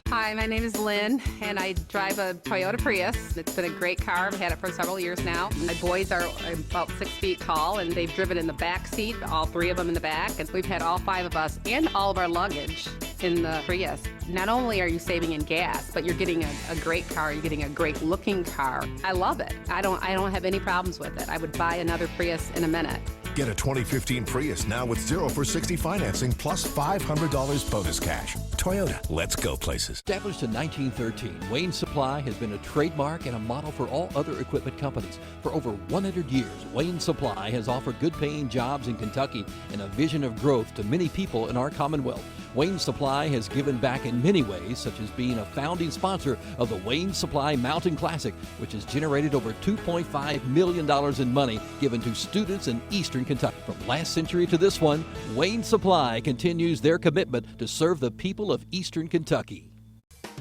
[SPEAKER 11] Hi, my name is Lynn, and I drive a Toyota Prius. It's been a great car. I've had it for several years now. My boys are about 6 feet tall, and they've driven in the back seat, all 3 of them in the back, and we've had all 5 of us and all of our luggage in the Prius. Not only are you saving in gas, but you're getting a great car. You're getting a great looking car. I love it. I don't have any problems with it. I would buy another Prius in a minute.
[SPEAKER 21] Get a 2015 Prius now with 0 for 60 financing plus $500 bonus cash. Toyota, let's go places.
[SPEAKER 9] Established in 1913, Wayne Supply has been a trademark and a model for all other equipment companies. For over 100 years, Wayne Supply has offered good-paying jobs in Kentucky and a vision of growth to many people in our Commonwealth. Wayne Supply has given back in many ways, such as being a founding sponsor of the Wayne Supply Mountain Classic, which has generated over $2.5 million in money given to students in Eastern Kentucky. From last century to this one, Wayne Supply continues their commitment to serve the people of Eastern Kentucky.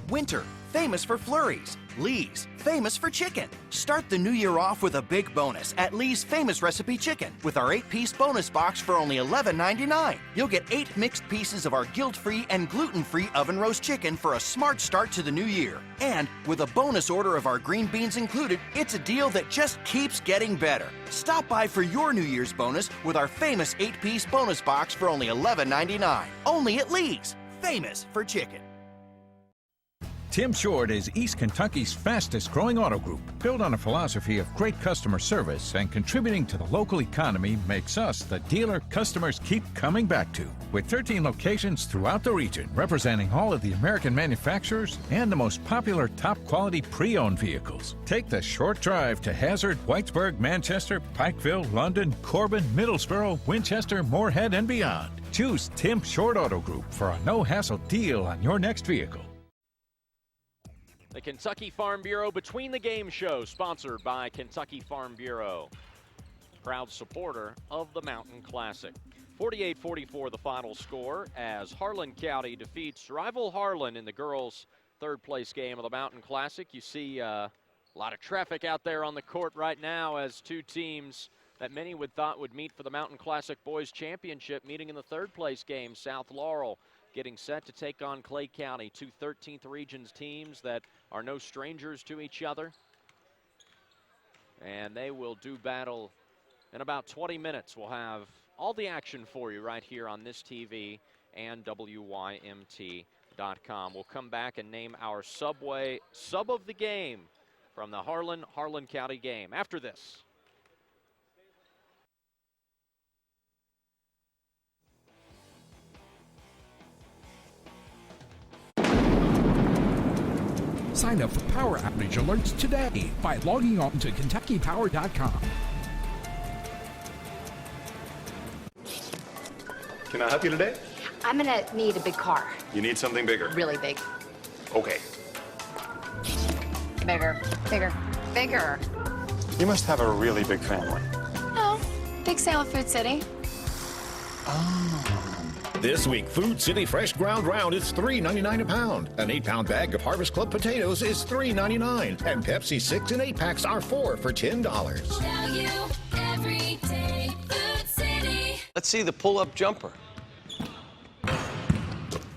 [SPEAKER 20] Winter, famous for flurries. Lee's, famous for chicken. Start the new year off with a big bonus at Lee's Famous Recipe Chicken with our 8-piece bonus box for only $11.99. You'll get 8 mixed pieces of our guilt-free and gluten-free oven roast chicken for a smart start to the new year. And with a bonus order of our green beans included, it's a deal that just keeps getting better. Stop by for your New Year's bonus with our famous 8-piece bonus box for only $11.99. Only at Lee's, famous for chicken.
[SPEAKER 5] Tim Short is East Kentucky's fastest growing auto group. Built on a philosophy of great customer service and contributing to the local economy makes us the dealer customers keep coming back to. With 13 locations throughout the region, representing all of the American manufacturers and the most popular top quality pre-owned vehicles. Take the short drive to Hazard, Whitesburg, Manchester, Pikeville, London, Corbin, Middlesboro, Winchester, Moorhead, and beyond. Choose Tim Short Auto Group for a no-hassle deal on your next vehicle.
[SPEAKER 2] The Kentucky Farm Bureau Between the Game show, sponsored by Kentucky Farm Bureau. Proud supporter of the Mountain Classic. 48-44 the final score as Harlan County defeats rival Harlan in the girls' third-place game of the Mountain Classic. You see a lot of traffic out there on the court right now as two teams that many would thought would meet for the Mountain Classic Boys Championship meeting in the third-place game. South Laurel getting set to take on Clay County, two 13th Regions teams that are no strangers to each other. And they will do battle in about 20 minutes. We'll have all the action for you right here on this TV and WYMT.com. We'll come back and name our Subway Sub of the Game from the Harlan County game after this.
[SPEAKER 18] Sign up for power outage alerts today by logging on to KentuckyPower.com.
[SPEAKER 14] Can I help you today?
[SPEAKER 15] I'm gonna need a big car.
[SPEAKER 14] You need something bigger.
[SPEAKER 15] Really big.
[SPEAKER 14] Okay.
[SPEAKER 15] Bigger. Bigger. Bigger.
[SPEAKER 14] You must have a really big family.
[SPEAKER 15] Oh, big sale at Food City.
[SPEAKER 21] This week, Food City Fresh Ground Round is $3.99 a pound. An 8-pound bag of Harvest Club potatoes is $3.99. And Pepsi 6 and 8-packs are 4 for $10.
[SPEAKER 3] Value every day. Food City.
[SPEAKER 12] Let's see the pull-up jumper.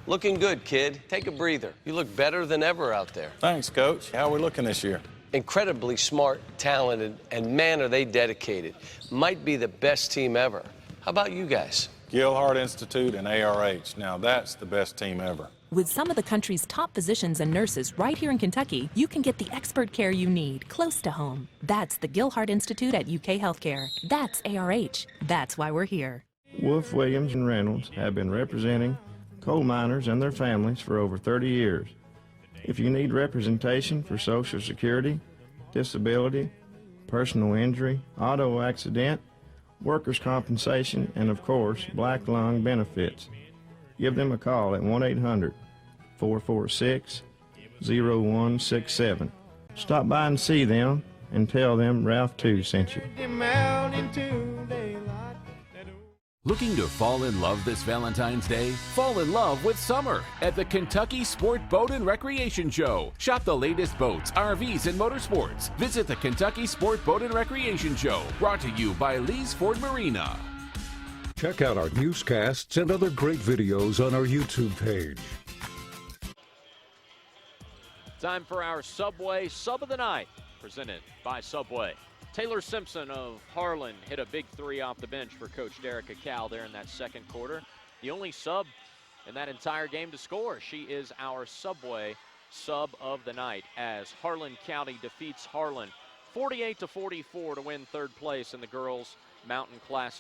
[SPEAKER 12] Looking good, kid. Take a breather. You look better than ever out there.
[SPEAKER 14] Thanks, Coach. How are we looking this year?
[SPEAKER 12] Incredibly smart, talented, and man, are they dedicated. Might be the best team ever. How about you guys?
[SPEAKER 14] Gilhart Institute and ARH. Now that's the best team ever.
[SPEAKER 16] With some of the country's top physicians and nurses right here in Kentucky, you can get the expert care you need close to home. That's the Gilhart Institute at UK Healthcare. That's ARH. That's why we're here.
[SPEAKER 4] Wolf, Williams, and Reynolds have been representing coal miners and their families for over 30 years. If you need representation for Social Security, disability, personal injury, auto accident, workers' compensation, and of course, black lung benefits, give them a call at 1-800-446-0167. Stop by and see them and tell them Ralph 2 sent you.
[SPEAKER 6] Looking to fall in love this Valentine's Day? Fall in love with summer at the Kentucky Sport Boat and Recreation Show. Shop the latest boats, RVs, and motorsports. Visit the Kentucky Sport Boat and Recreation Show, brought to you by Lee's Ford Marina.
[SPEAKER 7] Check out our newscasts and other great videos on our YouTube page.
[SPEAKER 2] Time for our Subway Sub of the Night, presented by Subway. Taylor Simpson of Harlan hit a big three off the bench for Coach Derek Acal there in that second quarter. The only sub in that entire game to score. She is our Subway Sub of the Night as Harlan County defeats Harlan 48-44 to win third place in the girls' Mountain Classic.